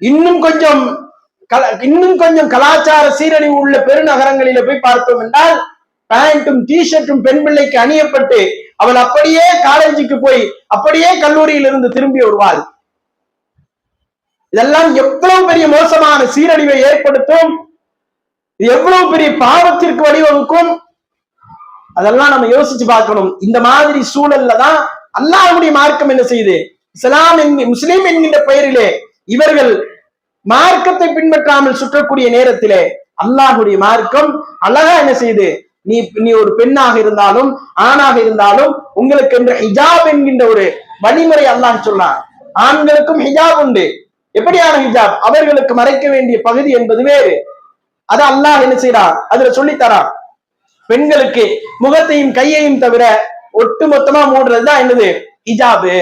இன்னும் கொஞ்சம் கலாச்சார சீரழிவு உள்ள பெருநகரங்களில போய் பார்த்தோம் என்றால் பேண்ட்டும் டிஷர்ட்டும் பெண் பிள்ளைக்கு அணியப்பட்டு அவள் அப்படியே காலேஜுக்கு போய் அப்படியே கல்லூரியிலிருந்து திரும்பி வருவாள். இதெல்லாம் எவ்வளவு பெரிய மோசமான சீரழிவை ஏற்படுத்தும், எவ்வளவு பெரிய பாவத்திற்கு வழிவகுக்கும், அதெல்லாம் நம்ம யோசிச்சு பார்க்கணும். இந்த மாதிரி சூழல்ல தான் அல்லாஹ்வுடைய மார்க்கம் என்ன செய்யுது? முஸ்லிம் என்கின்ற பெயரிலே இவர்கள் மார்க்கத்தை பின்பற்றாமல் சுற்றக்கூடிய நேரத்திலே அல்லாஹ்வுடைய மார்க்கம் அழகா என்ன செய்யுது? நீ ஒரு பெண்ணாக இருந்தாலும் ஆணாக இருந்தாலும் உங்களுக்கு என்ற ஹிஜாப் என்கின்ற ஒரு வழிமுறை அல்லாஹ் சொன்னான். ஆண்களுக்கும் ஹிஜாப் உண்டு. எப்படியான ஹிஜாப்? அவர்களுக்கு மறைக்க வேண்டிய பகுதி என்பது வேறு. அது அல்லாஹ் என்ன செய்யறான்? அதுல சொல்லித்தரான். பெண்களுக்கு முகத்தையும் கையையும் தவிர ஒட்டு மொத்தமா மூடுறதுதான் என்னது? ஹிஜாபு.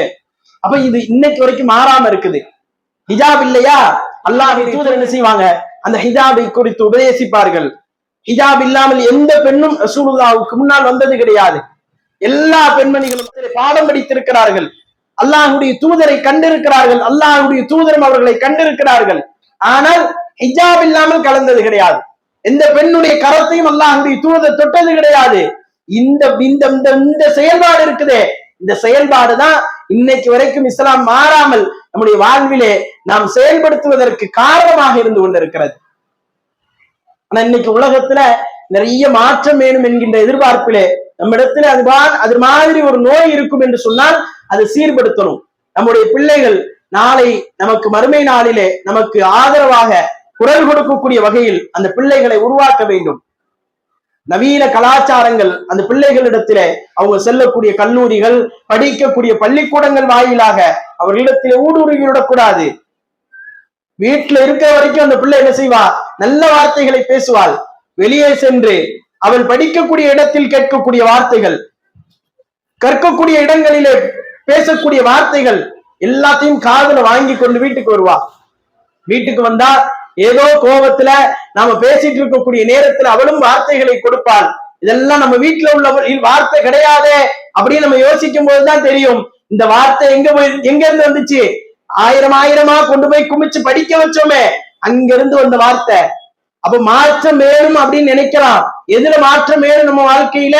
அப்ப இது இன்னைக்கு வரைக்கும் மாறாம இருக்குது. ஹிஜாப் இல்லையா? அல்லாஹ்வுடைய தூதர் என்ன செய்வாங்க? அந்த ஹிஜாபை குறித்து உபதேசிப்பார்கள். ஹிஜாப் இல்லாமல் எந்த பெண்ணும் ரசூலுல்லாஹ்வுக்கு முன்னால் வந்தது கிடையாது. எல்லா பெண்மணிகளும் பாடம் படித்திருக்கிறார்கள். அல்லாஹ்வுடைய தூதரை கண்டிருக்கிறார்கள், அல்லாஹ்வுடைய தூதரும் அவர்களை கண்டிருக்கிறார்கள். ஆனால் ஹிஜாப் இல்லாமல் கலந்தது கிடையாது. எந்த பெண்ணுடைய கரத்தையும் அல்லாஹ்வுடைய தூதர் தொட்டது கிடையாது. இந்த இந்த செயல்பாடு இருக்குதே, இந்த செயல்பாடு தான் இன்னைக்கு வரைக்கும் இஸ்லாம் மாறாமல் நம்முடைய வாழ்விலே நாம் செயல்படுத்துவதற்கு காரணமாக இருந்து கொண்டிருக்கிறது. ஆனா இன்னைக்கு உலகத்துல நிறைய மாற்றம் வேணும் என்கின்ற எதிர்பார்ப்பிலே நம்மிடத்துல அது மாதிரி ஒரு நோய் இருக்கும் என்று சொன்னால் அதை சீர்படுத்தணும். நம்முடைய பிள்ளைகள் நாளை நமக்கு மறுமை நாளிலே நமக்கு ஆதரவாக குரல் கொடுக்கக்கூடிய வகையில் அந்த பிள்ளைகளை உருவாக்க வேண்டும். நவீன கலாச்சாரங்கள் அந்த பிள்ளைகளிடத்திலே, அவங்க செல்லக்கூடிய கல்லூரிகள், படிக்கக்கூடிய பள்ளிக்கூடங்கள் வாயிலாக அவர்களிடத்திலே ஊடுருவி விடக்கூடாது. வீட்டுல இருக்கிற வரைக்கும் அந்த பிள்ளை என்ன செய்வா? நல்ல வார்த்தைகளை பேசுவாள். வெளியே சென்று அவள் படிக்கக்கூடிய இடத்தில் கேட்கக்கூடிய வார்த்தைகள், கற்கக்கூடிய இடங்களிலே பேசக்கூடிய வார்த்தைகள் எல்லாத்தையும் காதுல வாங்கி கொண்டு வீட்டுக்கு வருவா. வீட்டுக்கு வந்தா ஏதோ கோபத்துல நாம பேசிட்டு இருக்கக்கூடிய நேரத்துல அவளும் வார்த்தைகளை கொடுப்பாள். இதெல்லாம் நம்ம வீட்டுல உள்ள வார்த்தை கிடையாதே அப்படின்னு நம்ம யோசிக்கும் போதுதான் தெரியும் இந்த வார்த்தை எங்க இருந்து வந்துச்சு. ஆயிரமா கொண்டு போய் குமிச்சு படிக்க வச்சோமே, அங்க இருந்து வந்த வார்த்தை. அப்ப மாற்றம் வேணும் அப்படின்னு நினைக்கலாம். எதுல மாற்றம் வேணும்? நம்ம வாழ்க்கையில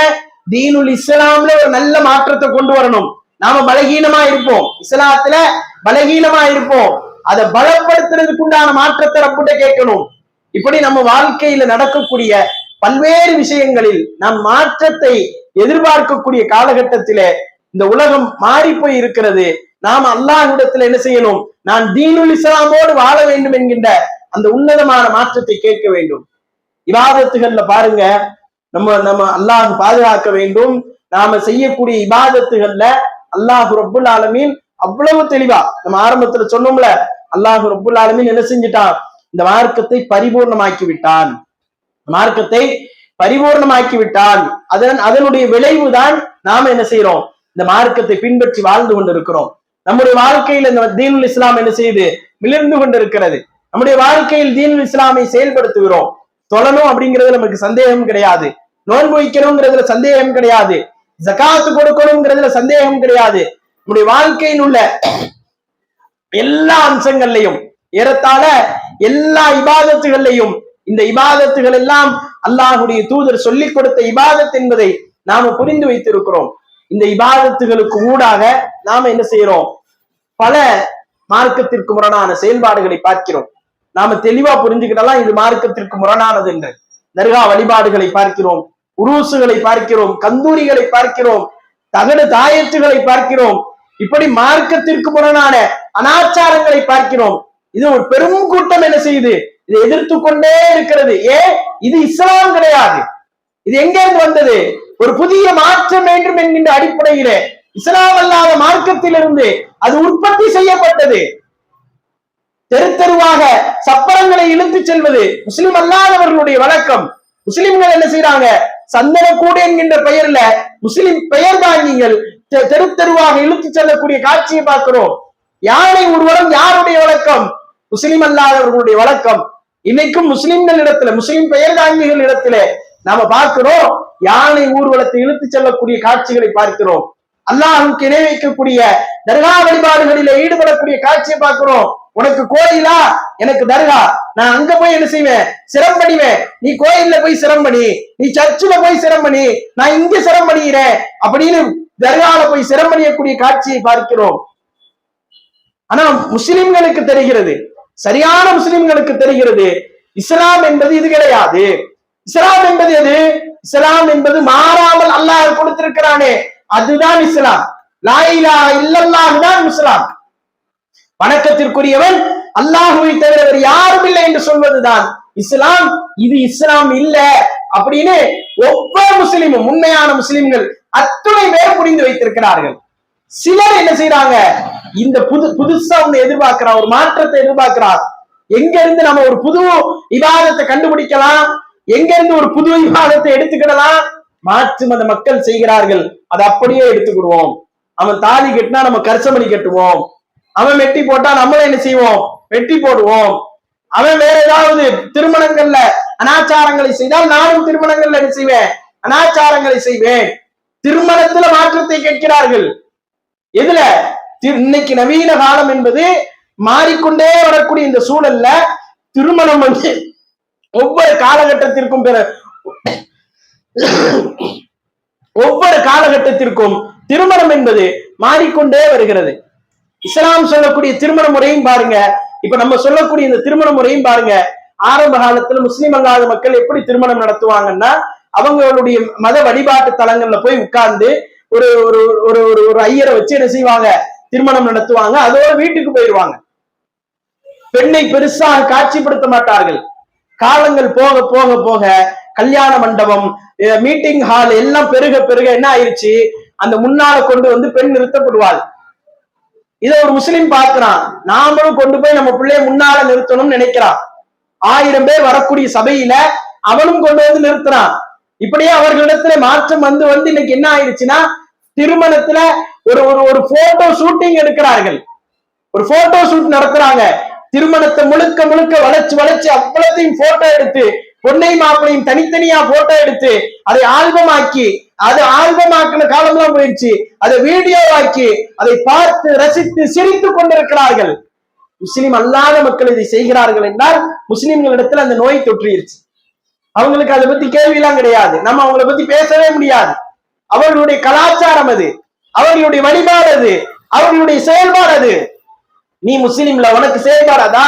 தீனுல் இஸ்லாம்ல ஒரு நல்ல மாற்றத்தை கொண்டு வரணும். நாம பலகீனமா இருப்போம், இஸ்லாத்துல பலகீனமா இருப்போம். அதை பலப்படுத்துறதுக்கு உண்டான மாற்றத்தை ரப்பிட்ட கேட்கணும். இப்படி நம்ம வாழ்க்கையில நடக்கக்கூடிய பல்வேறு விஷயங்களில் நாம் மாற்றத்தை எதிர்பார்க்கக்கூடிய காலகட்டத்திலே இந்த உலகம் மாறி போய் இருக்கிறது. நாம் அல்லாஹ்விடத்துல என்ன செய்யணும்? நான் தீனுல் இஸ்லாமோடு வாழ வேண்டும் என்கின்ற அந்த உன்னதமான மாற்றத்தை கேட்க வேண்டும். இபாதத்துகள்ல பாருங்க, நம்ம அல்லாஹ் பாதுகாக்க வேண்டும். நாம செய்யக்கூடிய இபாதத்துகள்ல அல்லாஹ் ரப்புல் ஆலமீன் அவ்வளவு தெளிவா, நம்ம ஆரம்பத்துல சொன்னோம்ல, அல்லாஹ் ரப்புல் ஆலமீன் என்ன செஞ்சிட்டான்? இந்த மார்க்கத்தை பரிபூர்ணமாக்கி விட்டான். மார்க்கத்தை பரிபூர்ணமாக்கி விட்டான். அதனுடைய விளைவுதான் நாம என்ன செய்யறோம்? இந்த மார்க்கத்தை பின்பற்றி வாழ்ந்து கொண்டிருக்கிறோம். நம்முடைய வாழ்க்கையில் இந்த தீனுல் இஸ்லாம் என்ன செய்யுது? மிளிர்ந்து கொண்டிருக்கிறது. நம்முடைய வாழ்க்கையில் தீனுல் இஸ்லாமை செயல்படுத்துகிறோம். தொழணும் அப்படிங்கிறது நமக்கு சந்தேகம் கிடையாது. நோன்பு வைக்கணுங்கிறதுல சந்தேகம் கிடையாது. ஜகாத்து கொடுக்கணுங்கிறதுல சந்தேகம் கிடையாது. நம்முடைய வாழ்க்கையில் உள்ள எல்லா அம்சங்கள்லையும், ஏறத்தாழ எல்லா இபாதத்துகள்லையும், இந்த இபாதத்துகள் எல்லாம் அல்லாஹுடைய தூதர் சொல்லிக் கொடுத்த இபாதத் என்பதை நாம புரிந்து வைத்திருக்கிறோம். இந்த இபாதத்துகளுக்கு ஊடாக நாம என்ன செய்யறோம்? பல மார்க்கத்திற்கு முரணான செயல்பாடுகளை பார்க்கிறோம். நாம தெளிவா புரிஞ்சுக்கிட்டலாம் இது மார்க்கத்திற்கு முரணானது என்று. தர்கா வழிபாடுகளை பார்க்கிறோம், உருசுகளை பார்க்கிறோம், கந்தூரிகளை பார்க்கிறோம், தகடு தாயத்துகளை பார்க்கிறோம். இப்படி மார்க்கத்திற்கு முரணான அனாச்சாரங்களை பார்க்கிறோம். இது ஒரு பெரும் கூட்டம் என்ன செய்யுது? இதை எதிர்த்து கொண்டே இருக்கிறது. இது இஸ்லாம் கிடையாது. இது எங்க இருந்து வந்தது? ஒரு புதிய மாற்றம் வேண்டும் என்கின்ற அடிப்படையிலே இஸ்லாம் அல்லாத மார்க்கத்திலிருந்து அது உற்பத்தி செய்யப்பட்டது. தெரு தெருவாக சப்பரங்களை இழுத்து செல்வது முஸ்லிம் அல்லாதவர்களுடைய வழக்கம். முஸ்லிம்கள் என்ன செய்யறாங்க? சந்தனக்கூடு என்கின்ற பெயர்ல முஸ்லிம் பெயர் தாங்கிகள் தெரு தெருவாக இழுத்து செல்லக்கூடிய காட்சியை பார்க்கிறோம். யானை ஊர்வலம் யாருடைய வழக்கம்? முஸ்லிம் அல்லாதவர்களுடைய வழக்கம். இன்னைக்கும் முஸ்லிம்கள் இடத்துல, முஸ்லிம் பெயர் தாங்கிகள் இடத்துல நாம பார்க்கிறோம், யானை ஊர்வலத்தை இழுத்து செல்லக்கூடிய காட்சிகளை பார்க்கிறோம். அல்லாஹ்வுக்கு இணை வைக்கக்கூடிய தர்கா வழிபாடுகளில ஈடுபடக்கூடிய காட்சியை பார்க்கிறோம். உனக்கு கோயிலா, எனக்கு தர்கா, நான் அங்க போய் என்ன செய்வேன்? சிரம் பண்ணிவேன். நீ கோயில்ல போய் சிரம் பண்ணி, நீ சர்ச்சில் போய் சிரம் பண்ணி, நான் இங்க சிரம் பண்ணிக்கிறேன் அப்படின்னு தர்கால போய் சிரம் பண்ணியக்கூடிய காட்சியை பார்க்கிறோம். ஆனா முஸ்லிம்களுக்கு தெரிகிறது, சரியான முஸ்லிம்களுக்கு தெரிகிறது, இஸ்லாம் என்பது இது கிடையாது. இஸ்லாம் என்பது எது? இஸ்லாம் என்பது மாறாமல் அல்லாஹ் கொடுத்திருக்கிறானே அதுதான் இஸ்லாம். லா இலாஹ இல்லல்லாஹ் தான் இஸ்லாம். வணக்கத்திற்குரியவன் அல்லாஹுவை தவிர வேறு யாரும் இல்லை என்று சொல்வதுதான் இஸ்லாம். இது இஸ்லாம் இல்ல அப்படின்னு ஒவ்வொரு முஸ்லிமும், உண்மையான முஸ்லிம்கள் அத்துணை பேர் புரிந்து வைத்திருக்கிறார்கள். சிலர் என்ன செய்யறாங்க? இந்த புதுசா ஒண்ணு எதிர்பார்க்கிறார், ஒரு மாற்றத்தை எதிர்பார்க்கிறார். எங்க இருந்து நம்ம ஒரு புது இபாதத்தை கண்டுபிடிக்கலாம், எங்க இருந்து ஒரு புது இபாதத்தை எடுத்துக்கிடலாம், மாற்று மத மக்கள் செய்கிறார்கள். அதை அப்படியே எடுத்துக்கிடுவோம். அவன் தாலி கட்டினா நம்ம கரிசமணி கட்டுவோம், அவன் வெட்டி போட்டா நம்மளும் என்ன செய்வோம்? வெட்டி போடுவோம். அவன் வேற ஏதாவது திருமணங்கள்ல அனாச்சாரங்களை செய்தால் நானும் திருமணங்கள்ல என்ன செய்வேன்? அனாச்சாரங்களை செய்வேன். திருமணத்துல மாற்றத்தை கேட்கிறார்கள். எதுல? இன்னைக்கு நவீன காலம் என்பது மாறிக்கொண்டே வரக்கூடிய இந்த சூழல்ல திருமணம் வந்து ஒவ்வொரு காலகட்டத்திற்கும் திருமணம் என்பது மாறிக்கொண்டே வருகிறது. இஸ்லாம் சொல்லக்கூடிய திருமண முறையும் பாருங்க, இப்ப நம்ம சொல்லக்கூடிய இந்த திருமண முறையும் பாருங்க. ஆரம்ப காலத்துல முஸ்லிம் அல்லாத மக்கள் எப்படி திருமணம் நடத்துவாங்கன்னா, அவங்களுடைய மத வழிபாட்டு தலங்கள்ல போய் உட்கார்ந்து ஒரு ஒரு ஒரு ஒரு ஐயரை வச்சு என்ன செய்வாங்க, திருமணம் நடத்துவாங்க. அதோட வீட்டுக்கு போயிடுவாங்க. பெண்ணை பெருசாக காட்சிப்படுத்த மாட்டார்கள். காலங்கள் போக போக போக கல்யாண மண்டபம், மீட்டிங் ஹால் எல்லாம் பெருக பெருக என்ன ஆயிடுச்சு, அந்த முன்னால கொண்டு வந்து பெண் நிறுத்தப்படுவாள். இதை ஒரு முஸ்லிம் பார்க்கிறான், நாமளும் கொண்டு போய் நம்ம பிள்ளைய முன்னால நிறுத்தணும்னு நினைக்கிறான். 1000 பேர் வரக்கூடிய சபையில அவனும் கொண்டு வந்து நிறுத்துறான். இப்படியே அவர்களிடத்துல மாற்றம் வந்து வந்து இன்னைக்கு என்ன ஆயிடுச்சுன்னா, திருமணத்துல ஒரு ஒரு போட்டோ ஷூட்டிங் எடுக்கிறார்கள், ஒரு போட்டோ ஷூட் நடத்துறாங்க. திருமணத்தை முழுக்க முழுக்க வளைச்சு வளைச்சு அவ்வளத்தையும் போட்டோ எடுத்து, பொன்னையும் மாப்பிளையும் தனித்தனியா போட்டோ எடுத்து அதை ஆல்பம் ஆக்கி, அது ஆல்பம் ஆக்கின காலம்லாம் போயிடுச்சு, அதை வீடியோ ஆக்கி அதை பார்த்து ரசித்து சிரித்து கொண்டிருக்கிறார்கள். முஸ்லிம் அல்லாத மக்கள் இதை செய்கிறார்கள் என்றால் முஸ்லிம்களிடத்துல அந்த நோய் தொற்றிருச்சு. அவங்களுக்கு அதை பத்தி கேள்வி எல்லாம் கிடையாது, நம்ம அவங்களை பத்தி பேசவே முடியாது. அவர்களுடைய கலாச்சாரம் அது, அவர்களுடைய வழிபாடு அது, அவர்களுடைய செயல்பாடு அது. நீ முஸ்லிம்ல உனக்கு செயல்பாடாதா?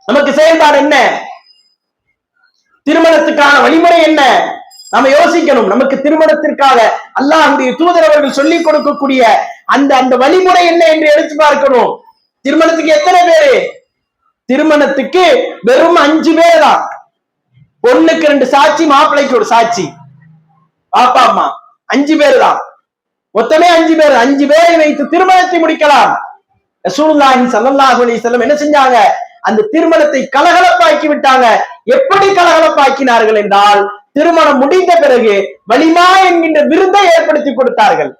நமக்கு செயல்பாடு என்ன? திருமணத்துக்கான வழிமுறை என்ன? நம்ம யோசிக்கணும். நமக்கு திருமணத்திற்காக அல்லாஹ்வுடைய தூதர் அவர்கள் சொல்லிக் கொடுக்கக்கூடிய அந்த அந்த வழிமுறை என்ன என்று எடுத்து பார்க்கணும். திருமணத்துக்கு எத்தனை பேரு? திருமணத்துக்கு வெறும் 5 பேர் தான். பொண்ணுக்கு 2 சாட்சி, மாப்பிள்ளைக்கு ஒரு சாட்சி, பாப்பா அம்மா, 5 பேர் தான். மொத்தமே 5 பேர். 5 பேரை வைத்து திருமணத்தை முடிக்கலாம். ரசூலுல்லாஹி ஸல்லல்லாஹு அலைஹி வஸல்லம் என்ன செஞ்சாங்க, அந்த திருமணத்தை கலகலப்பாக்கி விட்டாங்க. எப்படி கலகலப்பாக்கினார்கள் என்றால், திருமணம் முடிந்த பிறகு வலிமா என்கின்ற விருந்தை ஏற்படுத்தி கொடுத்தார்கள்.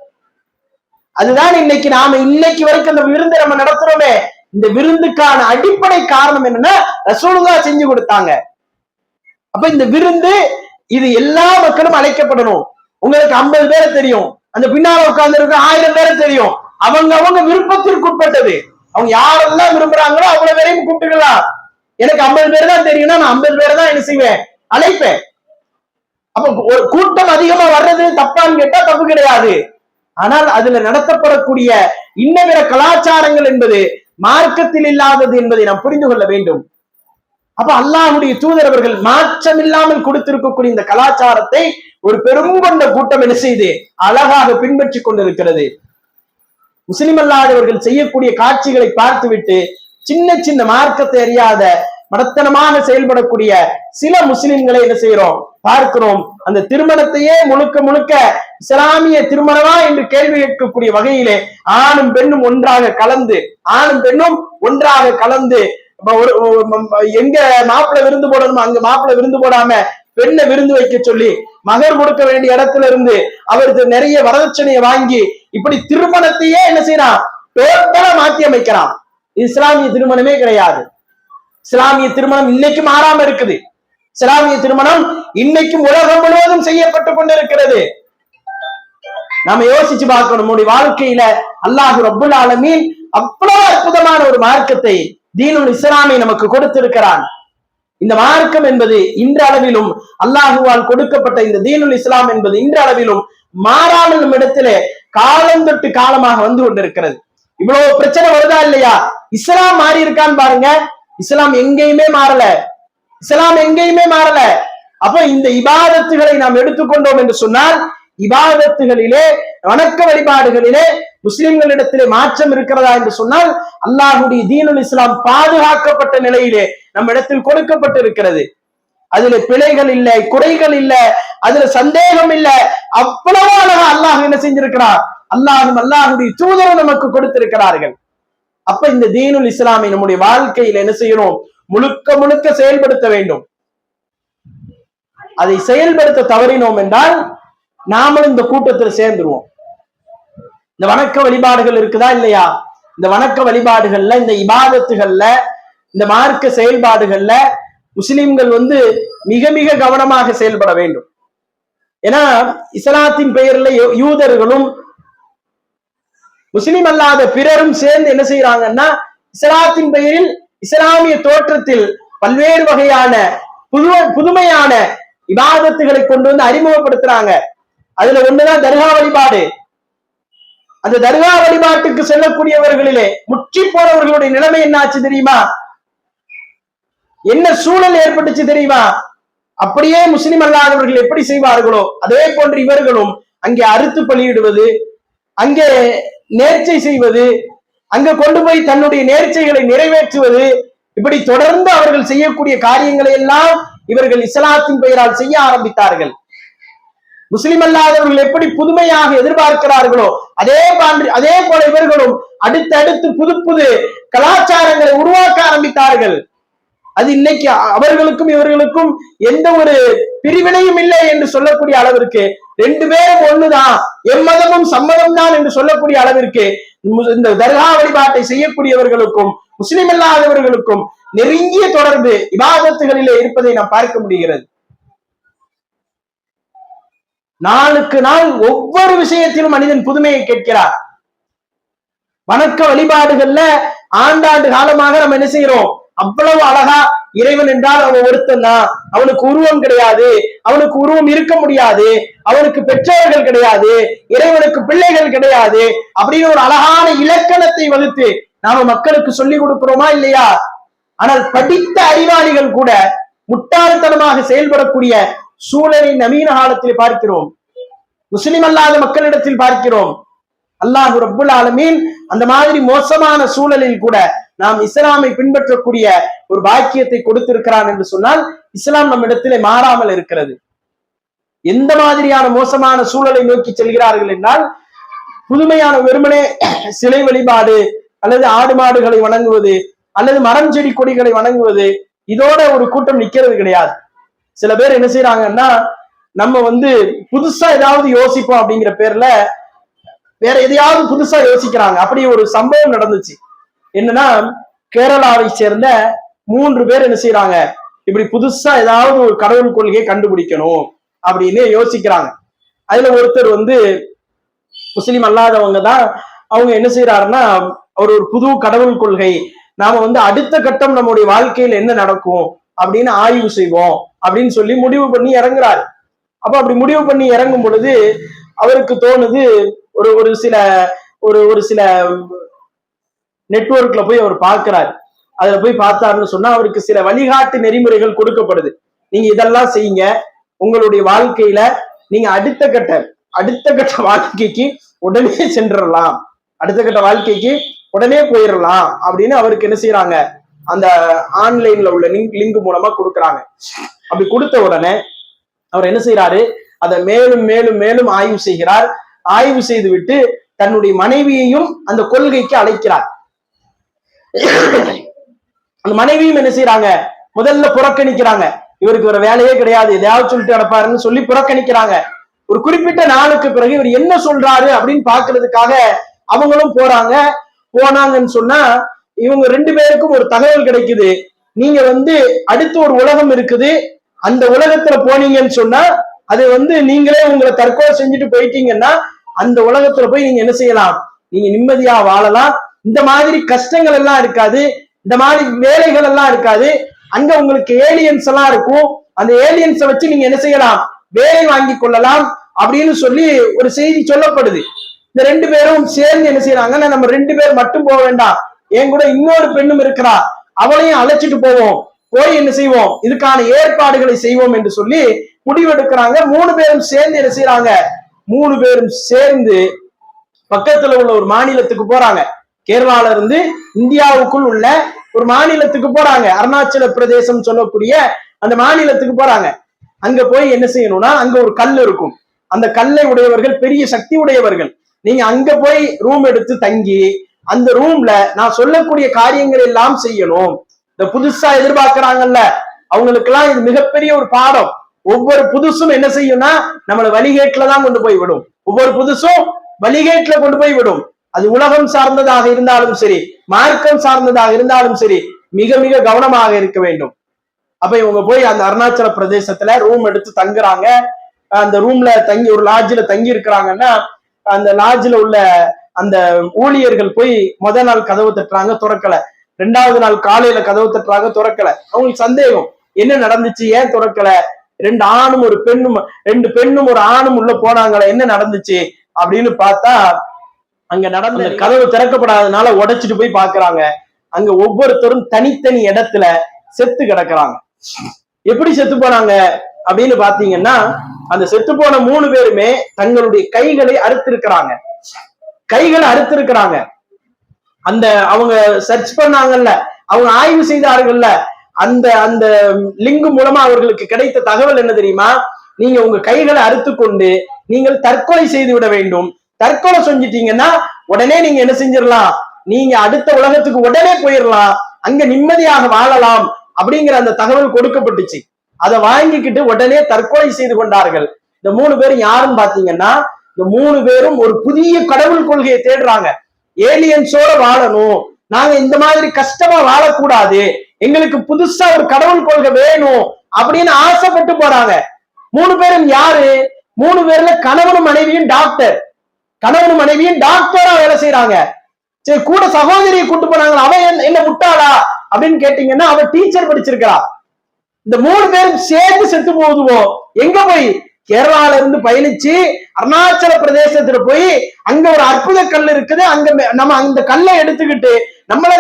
அதுதான் இன்னைக்கு நாம இன்னைக்கு வரைக்கும் அந்த விருந்தை நம்ம நடத்துறோமே, இந்த விருந்துக்கான அடிப்படை காரணம் என்னன்னா ரசூலுல்லாஹ் செஞ்சு கொடுத்தாங்க. அப்ப இந்த விருந்து இது எல்லா மக்களும் அழைக்கப்படணும். உங்களுக்கு 50 பேரை தெரியும், அந்த பின்னால உட்கார்ந்து இருக்க 1000 பேரை தெரியும். அவங்க விருப்பத்திற்கு உட்பட்டது. அவங்க யாரெல்லாம் விரும்புறாங்களோ அவ்வளவு பேரையும் கூப்பிட்டுக்கலாம். எனக்கு 50 பேர் தான் தெரியும்னா நான் 50 பேரை தான் என்ன செய்வேன், அழைப்பேன். அப்ப ஒரு கூட்டம் அதிகமா வர்றது தப்பான்னு கேட்டா தப்பு கிடையாது. ஆனால் அதுல நடத்தப்படக்கூடிய இன்னபிற கலாச்சாரங்கள் என்பது மார்க்கத்தில் இல்லாதது என்பதை நாம் புரிந்து கொள்ள வேண்டும். அப்ப அல்லாஹ்வுடைய தூதர் அவர்கள் மாற்றம் இல்லாமல் கொடுத்திருக்கக்கூடிய இந்த கலாச்சாரத்தை ஒரு பெரும் கொண்ட கூட்டம் என்ன செய்து அழகாக பின்பற்றி கொண்டிருக்கிறது. முஸ்லிம் அல்லாதவர்கள் செய்யக்கூடிய காட்சிகளை பார்த்துவிட்டு சின்ன சின்ன மார்க்கத்தை அறியாத மடத்தனமாக செயல்படக்கூடிய சில முஸ்லிம்களை என்ன செய்யறோம், பார்க்கிறோம். அந்த திருமணத்தையே முழுக்க முழுக்க இஸ்லாமிய திருமணமா என்று கேள்வி கேட்கக்கூடிய வகையிலே ஆணும் பெண்ணும் ஒன்றாக கலந்து எங்க மாப்பிள்ளை விருந்து போடணுமோ அங்க மாப்பிள்ளை விருந்து போடாம பெண்ணை விருந்து வைக்க சொல்லி மகர் கொடுக்க வேண்டிய இடத்துல இருந்து அவருக்கு நிறைய வரதட்சணையை வாங்கி இப்படி திருமணத்தையே என்ன செய்யறான், டோட்டலா மாத்தி அமைக்கிறான். இஸ்லாமிய திருமணமே கிடையாது. இஸ்லாமிய திருமணம் இன்னைக்கும் மாறாம இருக்குது. இஸ்லாமிய திருமணம் இன்னைக்கும் உலகம் முழுவதும் செய்யப்பட்டு கொண்டிருக்கிறது. நாம யோசிச்சு பார்க்கணும். நம்முடைய வாழ்க்கையில அல்லாஹ் ரப்புல் ஆலமீன் அவ்வளவு அற்புதமான ஒரு மார்க்கத்தை தீனுல் இஸ்லாமை நமக்கு கொடுத்திருக்கிறான். இந்த மார்க்கம் என்பது இன்றளவிலும் அல்லாஹுவால் கொடுக்கப்பட்ட இந்த தீனுல் இஸ்லாம் என்பது இன்றளவிலும் மாறாமல் நம்ம இடத்திலே காலம் தொட்டு காலமாக வந்து கொண்டிருக்கிறது. இவ்வளவு பிரச்சனை வருதா இல்லையா? இஸ்லாம் மாறி இருக்கான்னு பாருங்க. இஸ்லாம் எங்கேயுமே மாறல. அப்ப இந்த இபாதத்துகளை நாம் எடுத்துக்கொண்டோம் என்று சொன்னால், இபாதத்துகளிலே வணக்க வழிபாடுகளிலே முஸ்லிம்களிடத்திலே மாற்றம் இருக்கிறதா என்று சொன்னால், அல்லாஹ்வுடைய தீனுல் இஸ்லாம் பாதுகாக்கப்பட்ட நிலையிலே நம்ம இடத்தில் கொடுக்கப்பட்டு இருக்கிறது. அதுல பிழைகள் இல்லை, குறைகள் இல்லை, அதுல சந்தேகம் இல்லை. அவ்வளவு அழகா அல்லாஹ் என்ன செஞ்சிருக்கிறார், அல்லாஹ்வுடைய தூதரும் நமக்கு கொடுத்திருக்கிறார்கள். அப்ப இந்த தீனுல் இஸ்லாமை நம்முடைய வாழ்க்கையில் என்ன செய்யணும், முழுக்க முழுக்க செயல்படுத்த வேண்டும். அதை செயல்படுத்த தவறினோம் என்றால் நாமளும் இந்த கூட்டத்தில் சேர்ந்துருவோம். இந்த வணக்க வழிபாடுகள் இருக்குதா இல்லையா? இந்த வணக்க வழிபாடுகள்ல, இந்த இபாதத்துகள்ல, இந்த மார்க்க செயல்பாடுகள்ல முஸ்லிம்கள் மிக மிக கவனமாக செயல்பட வேண்டும். ஏன்னா இஸ்லாத்தின் பெயர்ல யூதர்களும் முஸ்லிம் அல்லாத பிறரும் சேர்ந்து என்ன செய்யறாங்கன்னா இஸ்லாத்தின் பெயரில் இஸ்லாமிய தோற்றத்தில் பல்வேறு வகையான புதுமையான இபாதத்துகளை கொண்டு வந்து அறிமுகப்படுத்துறாங்க. அதுல ஒண்ணுதான் தர்கா வழிபாடு. அந்த தர்கா வழிபாட்டுக்கு செல்லக்கூடியவர்களிலே முற்றி போனவர்களுடைய நிலைமை என்ன ஆச்சு தெரியுமா? என்ன சூழல் ஏற்பட்டுச்சு தெரியுமா? அப்படியே முஸ்லிம் அல்லாதவர்கள் எப்படி செய்வார்களோ அதே போன்று இவர்களும் அங்கே அறுத்து பலியிடுவது, அங்கே நேர்ச்சை செய்வது, அங்க கொண்டு போய் தன்னுடைய நேர்ச்சைகளை நிறைவேற்றுவது, இப்படி தொடர்ந்து அவர்கள் செய்யக்கூடிய காரியங்களை எல்லாம் இவர்கள் இஸ்லாத்தின் பெயரால் செய்ய ஆரம்பித்தார்கள். முஸ்லிம் அல்லாதவர்கள் எப்படி புதுமையாக எதிர்பார்க்கிறார்களோ அதே போல இவர்களும் அடுத்தடுத்து புது புது கலாச்சாரங்களை உருவாக்க ஆரம்பித்தார்கள். அது இன்னைக்கு அவர்களுக்கும் இவர்களுக்கும் எந்த ஒரு பிரிவினையும் இல்லை என்று சொல்லக்கூடிய அளவிற்கு ரெண்டு பேரும் ஒண்ணுதான், எம்மதமும் சம்மதம் தான் என்று சொல்லக்கூடிய அளவிற்கு இந்த தர்கா வழிபாட்டை செய்யக்கூடியவர்களுக்கும் முஸ்லிம் அல்லாதவர்களுக்கும் நெருங்கிய தொடர்பு இபாதத்துகளிலே இருப்பதை நாம் பார்க்க முடிகிறது. நாளுக்கு நாள் ஒவ்வொரு விஷயத்திலும் மனிதன் புதுமையை கேட்கிறார். வணக்க வழிபாடுகள்ல ஆண்டாண்டு காலமாக நம்ம என்ன செய்யறோம்? அவ்வளவு அழகா இறைவன் என்றால் அவன் ஒருத்தன் தான், அவனுக்கு உருவம் கிடையாது, அவனுக்கு உருவம் இருக்க முடியாது, அவனுக்கு பெற்றோர்கள் கிடையாது, இறைவனுக்கு பிள்ளைகள் கிடையாது அப்படின்னு ஒரு அழகான இலக்கணத்தை வகுத்து நாம மக்களுக்கு சொல்லிக் கொடுக்கிறோமா இல்லையா? ஆனால் படித்த அறிவாளிகள் கூட முட்டாள்தனமாக செயல்படக்கூடிய சூழலை நவீன காலத்தில் பார்க்கிறோம். முஸ்லிம் அல்லாத மக்களிடத்தில் பார்க்கிறோம். அல்லாஹ் ரப்புல் ஆலமீன் அந்த மாதிரி மோசமான சூழலில் கூட நாம் இஸ்லாமை பின்பற்றக்கூடிய ஒரு பாக்கியத்தை கொடுத்திருக்கிறான் என்று சொன்னால் இஸ்லாம் நம்ம இடத்திலே மாறாமல் இருக்கிறது. எந்த மாதிரியான மோசமான சூழலை நோக்கி செல்கிறார்கள் என்றால், புதுமையான வெறுமனே சிலை வழிபாடு அல்லது ஆடு மாடுகளை வணங்குவது அல்லது மரம் செடி கொடிகளை வணங்குவது, இதோட ஒரு கூட்டம் நிக்கிறது கிடையாது. சில பேர் என்ன செய்யறாங்கன்னா, நம்ம புதுசா ஏதாவது யோசிப்போம் அப்படிங்கிற பேர்ல வேற எதையாவது புதுசா யோசிக்கிறாங்க. அப்படி ஒரு சம்பவம் நடந்துச்சு. என்னன்னா, கேரளாவை சேர்ந்த 3 பேர் என்ன செய்யறாங்க, இப்படி புதுசா ஏதாவது ஒரு கடவுள் கொள்கையை கண்டுபிடிக்கணும் அப்படின்னு யோசிக்கிறாங்க. அதுல ஒருத்தர் முஸ்லிம் அல்லாதவங்க தான். அவங்க என்ன செய்யறாருன்னா, அவர் ஒரு புது கடவுள் கொள்கை, நாம அடுத்த கட்டம் நம்முடைய வாழ்க்கையில் என்ன நடக்கும் அப்படின்னு ஆய்வு செய்வோம் அப்படின்னு சொல்லி முடிவு பண்ணி இறங்குறாரு. அப்ப அப்படி முடிவு பண்ணி இறங்கும் பொழுது அவருக்கு தோணுது, ஒரு சில நெட்வொர்க்ல போய் அவர் பார்க்கிறார். அதுல போய் பார்த்தாருன்னு சொன்னா அவருக்கு சில வழிகாட்டு நெறிமுறைகள் கொடுக்கப்படுது. நீங்க இதெல்லாம் செய்யுங்க, உங்களுடைய வாழ்க்கையில நீங்க அடுத்த கட்ட வாழ்க்கைக்கு உடனே சென்றலாம், அடுத்த கட்ட வாழ்க்கைக்கு உடனே போயிடலாம் அப்படின்னு அவருக்கு என்ன செய்யறாங்க, அந்த ஆன்லைன்ல உள்ள லிங்க் மூலமா கொடுக்குறாங்க. அப்படி கொடுத்த உடனே அவர் என்ன செய்யறாரு, அதை மேலும் மேலும் மேலும் ஆய்வு செய்கிறார். ஆய்வு செய்து விட்டு தன்னுடைய மனைவியையும் அந்த கொள்கைக்கு அழைக்கிறார். அந்த மனைவியும் என்ன செய்யறாங்க, முதல்ல புறக்கணிக்கிறாங்க. இவருக்கு ஒரு வேலையே கிடையாது, எதையாவது சொல்லிட்டு கிடப்பாருன்னு சொல்லி புறக்கணிக்கிறாங்க. ஒரு குறிப்பிட்ட நாளுக்கு பிறகு இவர் என்ன சொல்றாரு அப்படின்னு பாக்குறதுக்காக அவங்களும் போனாங்கன்னு சொன்னா, இவங்க 2 பேருக்கும் ஒரு தகவல் கிடைக்குது. நீங்க அடுத்து ஒரு உலகம் இருக்குது, அந்த உலகத்துல போனீங்கன்னு சொன்னா அது நீங்களே உங்களை தற்கொலை செஞ்சுட்டு போயிட்டீங்கன்னா அந்த உலகத்துல போய் நீங்க என்ன செய்யலாம், நீங்க நிம்மதியா வாழலாம், இந்த மாதிரி கஷ்டங்கள் எல்லாம் இருக்காது, இந்த மாதிரி வேலைகள் எல்லாம் இருக்காது, அங்க உங்களுக்கு ஏலியன்ஸ் எல்லாம் இருக்கும், அந்த ஏலியன்ஸை வச்சு நீங்க என்ன செய்யலாம், வேலை வாங்கி கொள்ளலாம் அப்படின்னு சொல்லி ஒரு செய்தி சொல்லப்படுது. இந்த 2 பேரும் சேர்ந்து என்ன செய்யறாங்கன்னா, நம்ம 2 பேர் மட்டும் போக வேண்டாம், என் கூட இன்னொரு பெண்ணும் இருக்கிறா, அவளையும் அழைச்சிட்டு போவோம், போய் என்ன செய்வோம், இதுக்கான ஏற்பாடுகளை செய்வோம் என்று சொல்லி முடிவெடுக்கிறாங்க. 3 பேரும் சேர்ந்து என்ன செய்யறாங்க, 3 பேரும் சேர்ந்து பக்கத்துல உள்ள ஒரு மாநிலத்துக்கு போறாங்க. கேரளால இருந்து இந்தியாவுக்குள் உள்ள ஒரு மாநிலத்துக்கு போறாங்க, அருணாச்சல பிரதேசம் சொல்லக்கூடிய அந்த மாநிலத்துக்கு போறாங்க. அங்க போய் என்ன செய்யணும்னா, அங்க ஒரு கல் இருக்கும், அந்த கல்லை உடையவர்கள் பெரிய சக்தி உடையவர்கள். நீங்க அங்க போய் ரூம் எடுத்து தங்கி அந்த ரூம்ல நான் சொல்லக்கூடிய காரியங்கள் எல்லாம் செய்யணும். இந்த புதுசா எதிர்பார்க்கிறாங்கல்ல, அவங்களுக்கு எல்லாம் இது மிகப்பெரிய ஒரு பாடம். ஒவ்வொரு புதுசும் என்ன செய்யும்னா நம்மளை வழிகேட்டுல தான் கொண்டு போய் விடும். ஒவ்வொரு புதுசும் வழிகேட்டுல கொண்டு போய் விடும். அது உலகம் சார்ந்ததாக இருந்தாலும் சரி, மார்க்கம் சார்ந்ததாக இருந்தாலும் சரி, மிக மிக கவனமாக இருக்க வேண்டும். அப்ப இவங்க போய் அந்த அருணாச்சல பிரதேசத்துல ரூம் எடுத்து தங்குறாங்க. அந்த ரூம்ல தங்கி ஒரு லாட்ஜ்ல தங்கி இருக்கிறாங்கன்னா அந்த லாட்ஜ்ல உள்ள அந்த ஊழியர்கள் போய் முதல் நாள் கதவு தட்டுறாங்க, திறக்கல. 2வது நாள் காலையில கதவு தட்டுறாங்க, திறக்கல. அவங்களுக்கு சந்தேகம், என்ன நடந்துச்சு, ஏன் திறக்கல? 2 பெண்ணும் ஒரு ஆணும் உள்ள போனாங்களே, என்ன நடந்துச்சு அப்படின்னு பார்த்தா அங்க நடந்த கதவு திறக்கப்படாதனால உடைச்சிட்டு போய் பாக்குறாங்க. அங்க ஒவ்வொருத்தரும் தனித்தனி இடத்துல செத்து கிடக்குறாங்க. எப்படி செத்து போனாங்க அப்படின்னு பாத்தீங்கன்னா, அந்த செத்து போன 3 பேருமே தங்களுடைய கைகளை அறுத்திருக்கிறாங்க. அந்த அவங்க சர்ச் பண்ணாங்கல்ல, அவங்க ஆய்வு செய்தார்கள்ல, அந்த அந்த லிங்க் மூலமா அவர்களுக்கு கிடைத்த தகவல் என்ன தெரியுமா? நீங்க உங்க கைகளை அறுத்து கொண்டு நீங்கள் தற்கொலை செய்து விட வேண்டும். தற்கொலை செஞ்சிட்டீங்கன்னா உடனே நீங்க என்ன செஞ்சிடலாம், நீங்க அடுத்த உலகத்துக்கு உடனே போயிடலாம், அங்க நிம்மதியாக வாழலாம் அப்படிங்கிற அந்த தகவல் கொடுக்கப்பட்டுச்சு. அதை வாங்கிக்கிட்டு உடனே தற்கொலை செய்து கொண்டார்கள். இந்த 3 பேரும் யாருன்னு பாத்தீங்கன்னா, இந்த 3 பேரும் ஒரு புதிய கடவுள் கொள்கையை தேடுறாங்க. ஏலியன்ஸோட வாழணும், நாங்க இந்த மாதிரி கஷ்டமா வாழக்கூடாது, எங்களுக்கு புதுசா ஒரு கடவுள் கொள்கை வேணும் அப்படின்னு ஆசைப்பட்டு போறாங்க. 3 பேரும் யாரு? 3 பேர்ல கணவனும் மனைவியும் டாக்டரா வேலை செய்யறாங்க. சரி, கூட சகோதரியை கூட்டு போனாங்க, அவ என்ன முட்டாளா அப்படின்னு கேட்டீங்கன்னா, அவ டீச்சர் படிச்சிருக்கிறா. இந்த 3 பேரும் சேர்ந்து செத்து போகுதுவோம். எங்க போய்? கேரளால இருந்து பயணிச்சு அருணாச்சல பிரதேசத்துல போய் அங்க ஒரு அற்புத கல் இருக்குது, அங்க நம்ம அந்த கல்லை எடுத்துக்கிட்டு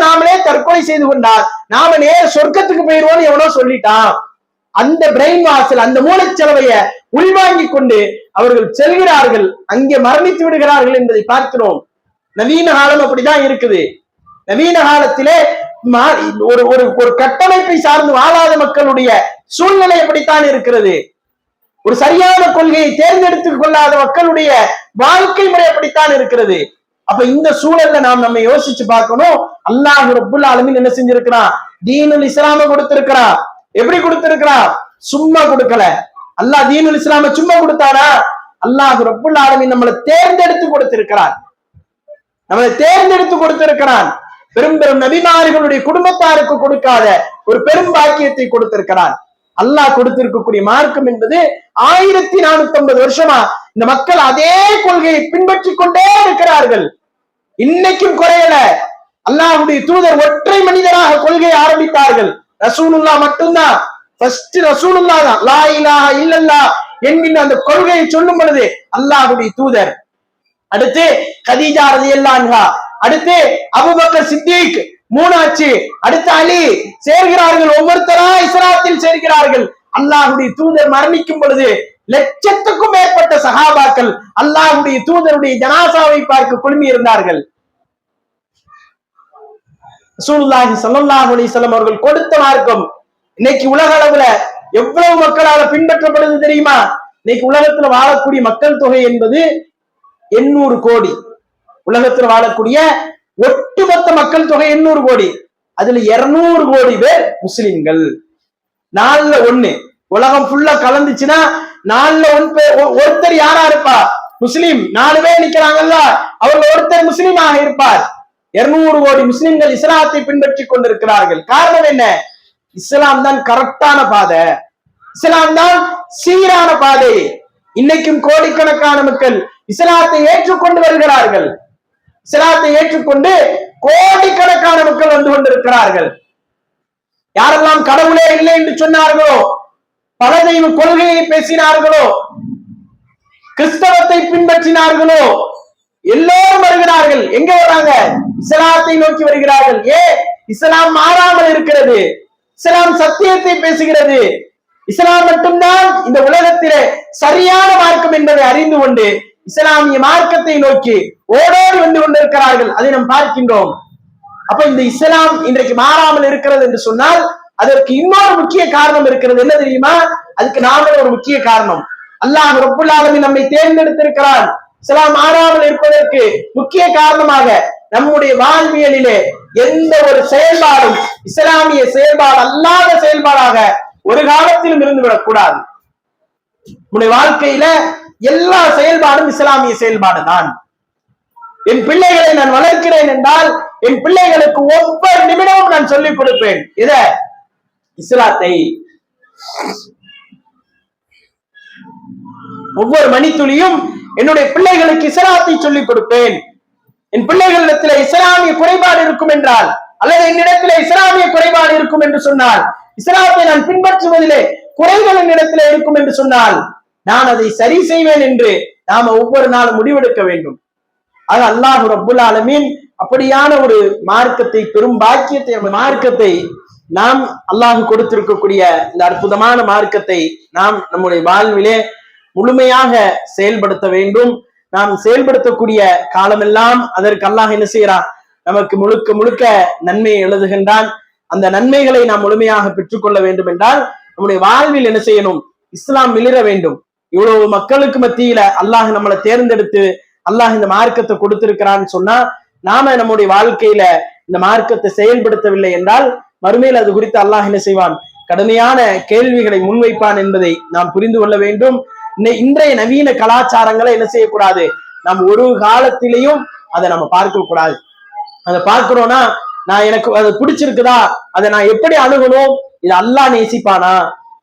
நாமளே தற்கொலை செய்து கொண்டால் நாம நேர சொர்க்கத்துக்கு போயிருவோம்னு எவனோ சொல்லிட்டான். அந்த பிரெயின் வாசல், அந்த மூளைச்சலவைய உள்வாங்கி கொண்டு அவர்கள் செல்கிறார்கள், அங்கே மரணித்து விடுகிறார்கள் என்பதை பார்க்கிறோம். நவீன காலம் அப்படிதான் இருக்குது. நவீன காலத்திலே ஒரு ஒரு கட்டமைப்பை சார்ந்து வாழாத மக்களுடைய சூழ்நிலை எப்படித்தான் இருக்கிறது. ஒரு சரியான கொள்கையை தேர்ந்தெடுத்துக் கொள்ளாத மக்களுடைய வாழ்க்கை முறை அப்படித்தான் இருக்கிறது. அப்ப இந்த சூழல்ல நாம் நம்ம யோசிச்சு பார்க்கணும். அல்லாஹ் ரப்புல் ஆலமீன் என்ன செஞ்சிருக்கிறான்? தீனுல் இஸ்லாம கொடுத்திருக்கிறான். எப்படி கொடுத்திருக்கிறான்? சும்மா கொடுக்கல. அல்லாஹ் தீனுல் இஸ்லாம சும்மா கொடுத்தானா? அல்லாஹ் ரப்புல் ஆலமீன் நம்மளை தேர்ந்தெடுத்து கொடுத்திருக்கிறான். பெரும் பெரும் நபிமார்களுடைய குடும்பத்தாருக்கு கொடுக்காத ஒரு பெரும் பாக்கியத்தை கொடுத்திருக்கிறான். அல்லாஹ் கொடுத்திருக்கக்கூடிய மார்க்கம் என்பது 1450 வருஷமா இந்த மக்கள் அதே கொள்கையை பின்பற்றி கொண்டே இருக்கிறார்கள். இன்னைக்கும் குறையல. அல்லாஹ்வுடைய தூதர் ஒற்றை மனிதராக கொள்கையை ஆரம்பித்தார்கள். ரசூலுல்லாஹ் மட்டும்தான், ஃபர்ஸ்ட் ரசூலுல்லாஹ் தான் லா இலாஹா இல்லல்லாஹ் என்கின்ற அந்த கொள்கையை சொல்லும் பொழுது அல்லாஹ்வுடைய தூதர், அடுத்து கதீஜா ரலியல்லாஹு அன்ஹா, அடுத்து அபூபக்கர் சித்திக், மூணாச்சு, அடுத்து அலி சேர்கிறார்கள். ஒவ்வொருத்தரா இஸ்லாத்தில் சேர்கிறார்கள். அல்லாஹ்வுடைய தூதர் மரணிக்கும் பொழுது லட்சத்துக்கும் மேற்பட்ட சஹாபாக்கள் அல்லாஹ்வுடைய தூதருடைய ஜனாசாவை பார்க்க குழுமி இருந்தார்கள். ரசூலுல்லாஹி ஸல்லல்லாஹு அலைஹி வஸல்லம் அவர்கள் கொடுத்த மார்க்கம் இன்னைக்கு உலக அளவுல எவ்வளவு மக்களால பின்பற்றப்படுது தெரியுமா? இன்னைக்கு உலகத்துல வாழக்கூடிய மக்கள் தொகை என்பது 800 கோடி. உலகத்தில் வாழக்கூடிய ஒட்டுமொத்த மக்கள் தொகை 800 கோடி. அதுல 200 கோடி பேர் முஸ்லிம்கள். 4/1 உலகம் ஃபுல்லா கலந்துச்சுன்னா 4/1 ஒருத்தர் யாரா இருப்பா? முஸ்லிம். 4 பேர் நிக்கிறாங்கல்ல, அவர்கள் ஒருத்தர் முஸ்லிமாக இருப்பார். 200 கோடி முஸ்லிம்கள் இஸ்லாத்தை பின்பற்றி கொண்டிருக்கிறார்கள். காரணம் என்ன? இஸ்லாம் தான் கரெக்டான பாதை, இஸ்லாம் தான் சீரான பாதை. இன்னைக்கும் கோடிக்கணக்கான மக்கள் இஸ்லாத்தை ஏற்றுக்கொண்டு வருகிறார்கள். இஸ்லாத்தை ஏற்றுக்கொண்டு கோடிக்கணக்கான மக்கள் வந்து கொண்டிருக்கிறார்கள். யாரெல்லாம் கடவுளே இல்லை என்று சொன்னார்களோ, பல தெய்வ கொள்கையை பேசினார்களோ, கிறிஸ்தவத்தை பின்பற்றினார்களோ, எல்லோரும் வருகிறார்கள். எங்க வர்றாங்க? இஸ்லாத்தை நோக்கி வருகிறார்கள். இஸ்லாம் மாறாமல் இருக்கிறது. இஸ்லாம் சத்தியத்தை பேசுகிறது. இஸ்லாம் மட்டும்தான் இந்த உலகத்திலே சரியான மார்க்கம் என்பதை அறிந்து கொண்டு இஸ்லாமிய மார்க்கத்தை நோக்கி ஓடோடி வந்து கொண்டிருக்கிறார்கள். அதை நாம் பார்க்கின்றோம். அப்ப இந்த இஸ்லாம் இன்றைக்கு மாறாமல் இருக்கிறது என்று சொன்னால் அதற்கு இன்னொரு முக்கிய காரணம் இருக்கிறது. என்ன தெரியுமா? அதுக்கு நாம ஒரு முக்கிய காரணம். அல்லாஹ் ரப்புல் ஆலமீன் நம்மை தேர்ந்தெடுத்திருக்கிறான். இஸ்லாம் மாறாமல் இருப்பதற்கு முக்கிய காரணமாக நம்முடைய வாழ்வியலிலே எந்த ஒரு செயல்பாடும் இஸ்லாமிய செயல்பாடு அல்லாத செயல்பாடாக ஒரு காலத்திலும் இருந்துவிடக் கூடாது. நம்முடைய வாழ்க்கையில எல்லா செயல்பாடும் இஸ்லாமிய செயல்பாடு தான். என் பிள்ளைகளை நான் வளர்க்கிறேன் என்றால் என் பிள்ளைகளுக்கு ஒவ்வொரு நிமிடமும் நான் சொல்லிக் கொடுப்பேன். இத இஸ்லாத்தை. ஒவ்வொரு மணித்துளியும் என்னுடைய பிள்ளைகளுக்கு இஸ்லாத்தை சொல்லிக் கொடுப்பேன். என் பிள்ளைகளிடத்தில் இஸ்லாமிய குறைபாடு இருக்கும் என்றால், அல்லது என்னிடத்தில் இஸ்லாமிய குறைபாடு இருக்கும் என்று சொன்னால், இஸ்லாத்தை நான் பின்பற்றுவதிலே குறைகள் என்னிடத்தில் இருக்கும் என்று சொன்னால், நான் அதை சரி செய்வேன் என்று நாம ஒவ்வொரு நாளும் முடிவெடுக்க வேண்டும். அது அல்லாஹ் ரப்புல் ஆலமீன் அப்படியான ஒரு மார்க்கத்தை, பெரும் பாக்கியத்தை, மார்க்கத்தை நாம் அல்லாஹ் கொடுத்திருக்கக்கூடிய இந்த அற்புதமான மார்க்கத்தை நாம் நம்முடைய வாழ்விலே முழுமையாக செயல்படுத்த வேண்டும். நாம் செயல்படுத்தக்கூடிய காலமெல்லாம் அதற்கு அல்லாஹ் என்ன செய்யறான்? நமக்கு முழுக்க முழுக்க நன்மையை எழுதுகின்றான். அந்த நன்மைகளை நாம் முழுமையாக பெற்றுக்கொள்ள வேண்டும் என்றால் நம்முடைய வாழ்வில் என்ன செய்யணும்? இஸ்லாம் மிளிர வேண்டும். இவ்வளவு மக்களுக்கு மத்தியில அல்லாஹ் நம்மளை தேர்ந்தெடுத்து அல்லாஹ் இந்த மார்க்கத்தை கொடுத்திருக்கிறான்னு சொன்னா, நாம நம்முடைய வாழ்க்கையில இந்த மார்க்கத்தை செயல்படுத்தவில்லை என்றால் மறுமையில் அது குறித்து அல்லாஹ் என்ன செய்வான்? கடுமையான கேள்விகளை முன்வைப்பான் என்பதை நாம் புரிந்து கொள்ள வேண்டும். இன்றைய நவீன கலாச்சாரங்களை என்ன செய்யக்கூடாது? நாம் ஒரு காலத்திலையும் அதை நம்ம பார்க்க கூடாது. அதை பார்க்கிறோம்னா, நான் எனக்கு அது பிடிச்சிருக்குதா, அதை நான் எப்படி அணுகணும்? இது அல்லாஹ் நேசிப்பானா?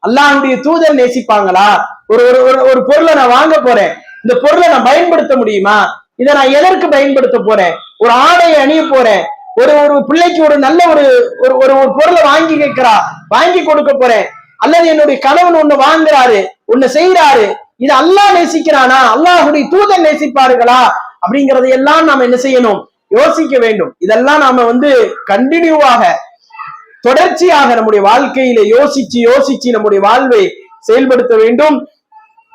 அல்லாஹ்வுடைய தூதர் நேசிப்பாங்களா? ஒரு ஒரு பொருளை நான் வாங்க போறேன், இந்த பொருளை நான் பயன்படுத்த முடியுமா? இதை நான் எதற்கு பயன்படுத்த போறேன்? ஒரு ஆடையை அணிய போறேன், ஒரு பிள்ளைக்கு ஒரு நல்ல ஒரு ஒரு பொருளை வாங்கி கேட்கிறா, வாங்கி கொடுக்க போறேன், அல்லது என்னுடைய கணவன் ஒண்ணு வாங்குறாரு, ஒண்ணு செய்யறாரு, இது அல்லாஹ் நேசிக்கிறானா, அல்லாஹ்வுடைய தூதர் நேசிப்பார்களா அப்படிங்கறதை எல்லாம் நாம என்ன செய்யணும்? யோசிக்க வேண்டும். இதெல்லாம் நாம கண்டினியூவாக, தொடர்ச்சியாக நம்முடைய வாழ்க்கையில யோசிச்சு யோசிச்சு நம்முடைய வாழ்வை செயல்படுத்த வேண்டும்.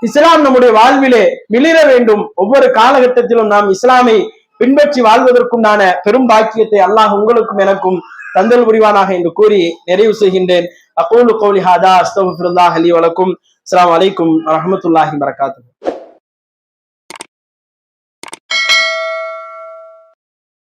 இஸ்லாம் நம்முடைய வாழ்விலே மிளிர வேண்டும். ஒவ்வொரு காலகட்டத்திலும் நாம் இஸ்லாமை பின்பற்றி வாழ்வதற்குண்டான பெரும் பாக்கியத்தை அல்லாஹ் உங்களுக்கும் எனக்கும் தந்தல் புரிவானாக என்று கூறி நிறைவு செய்கின்றேன். அகூலு கௌலி ஹாதா அஸ்தக்ஃபிருல்லாஹ் லி வ லக்கும். அஸ்ஸலாமு அலைக்கும் வ ரஹ்மத்துல்லாஹி வ பரகாத்துஹு.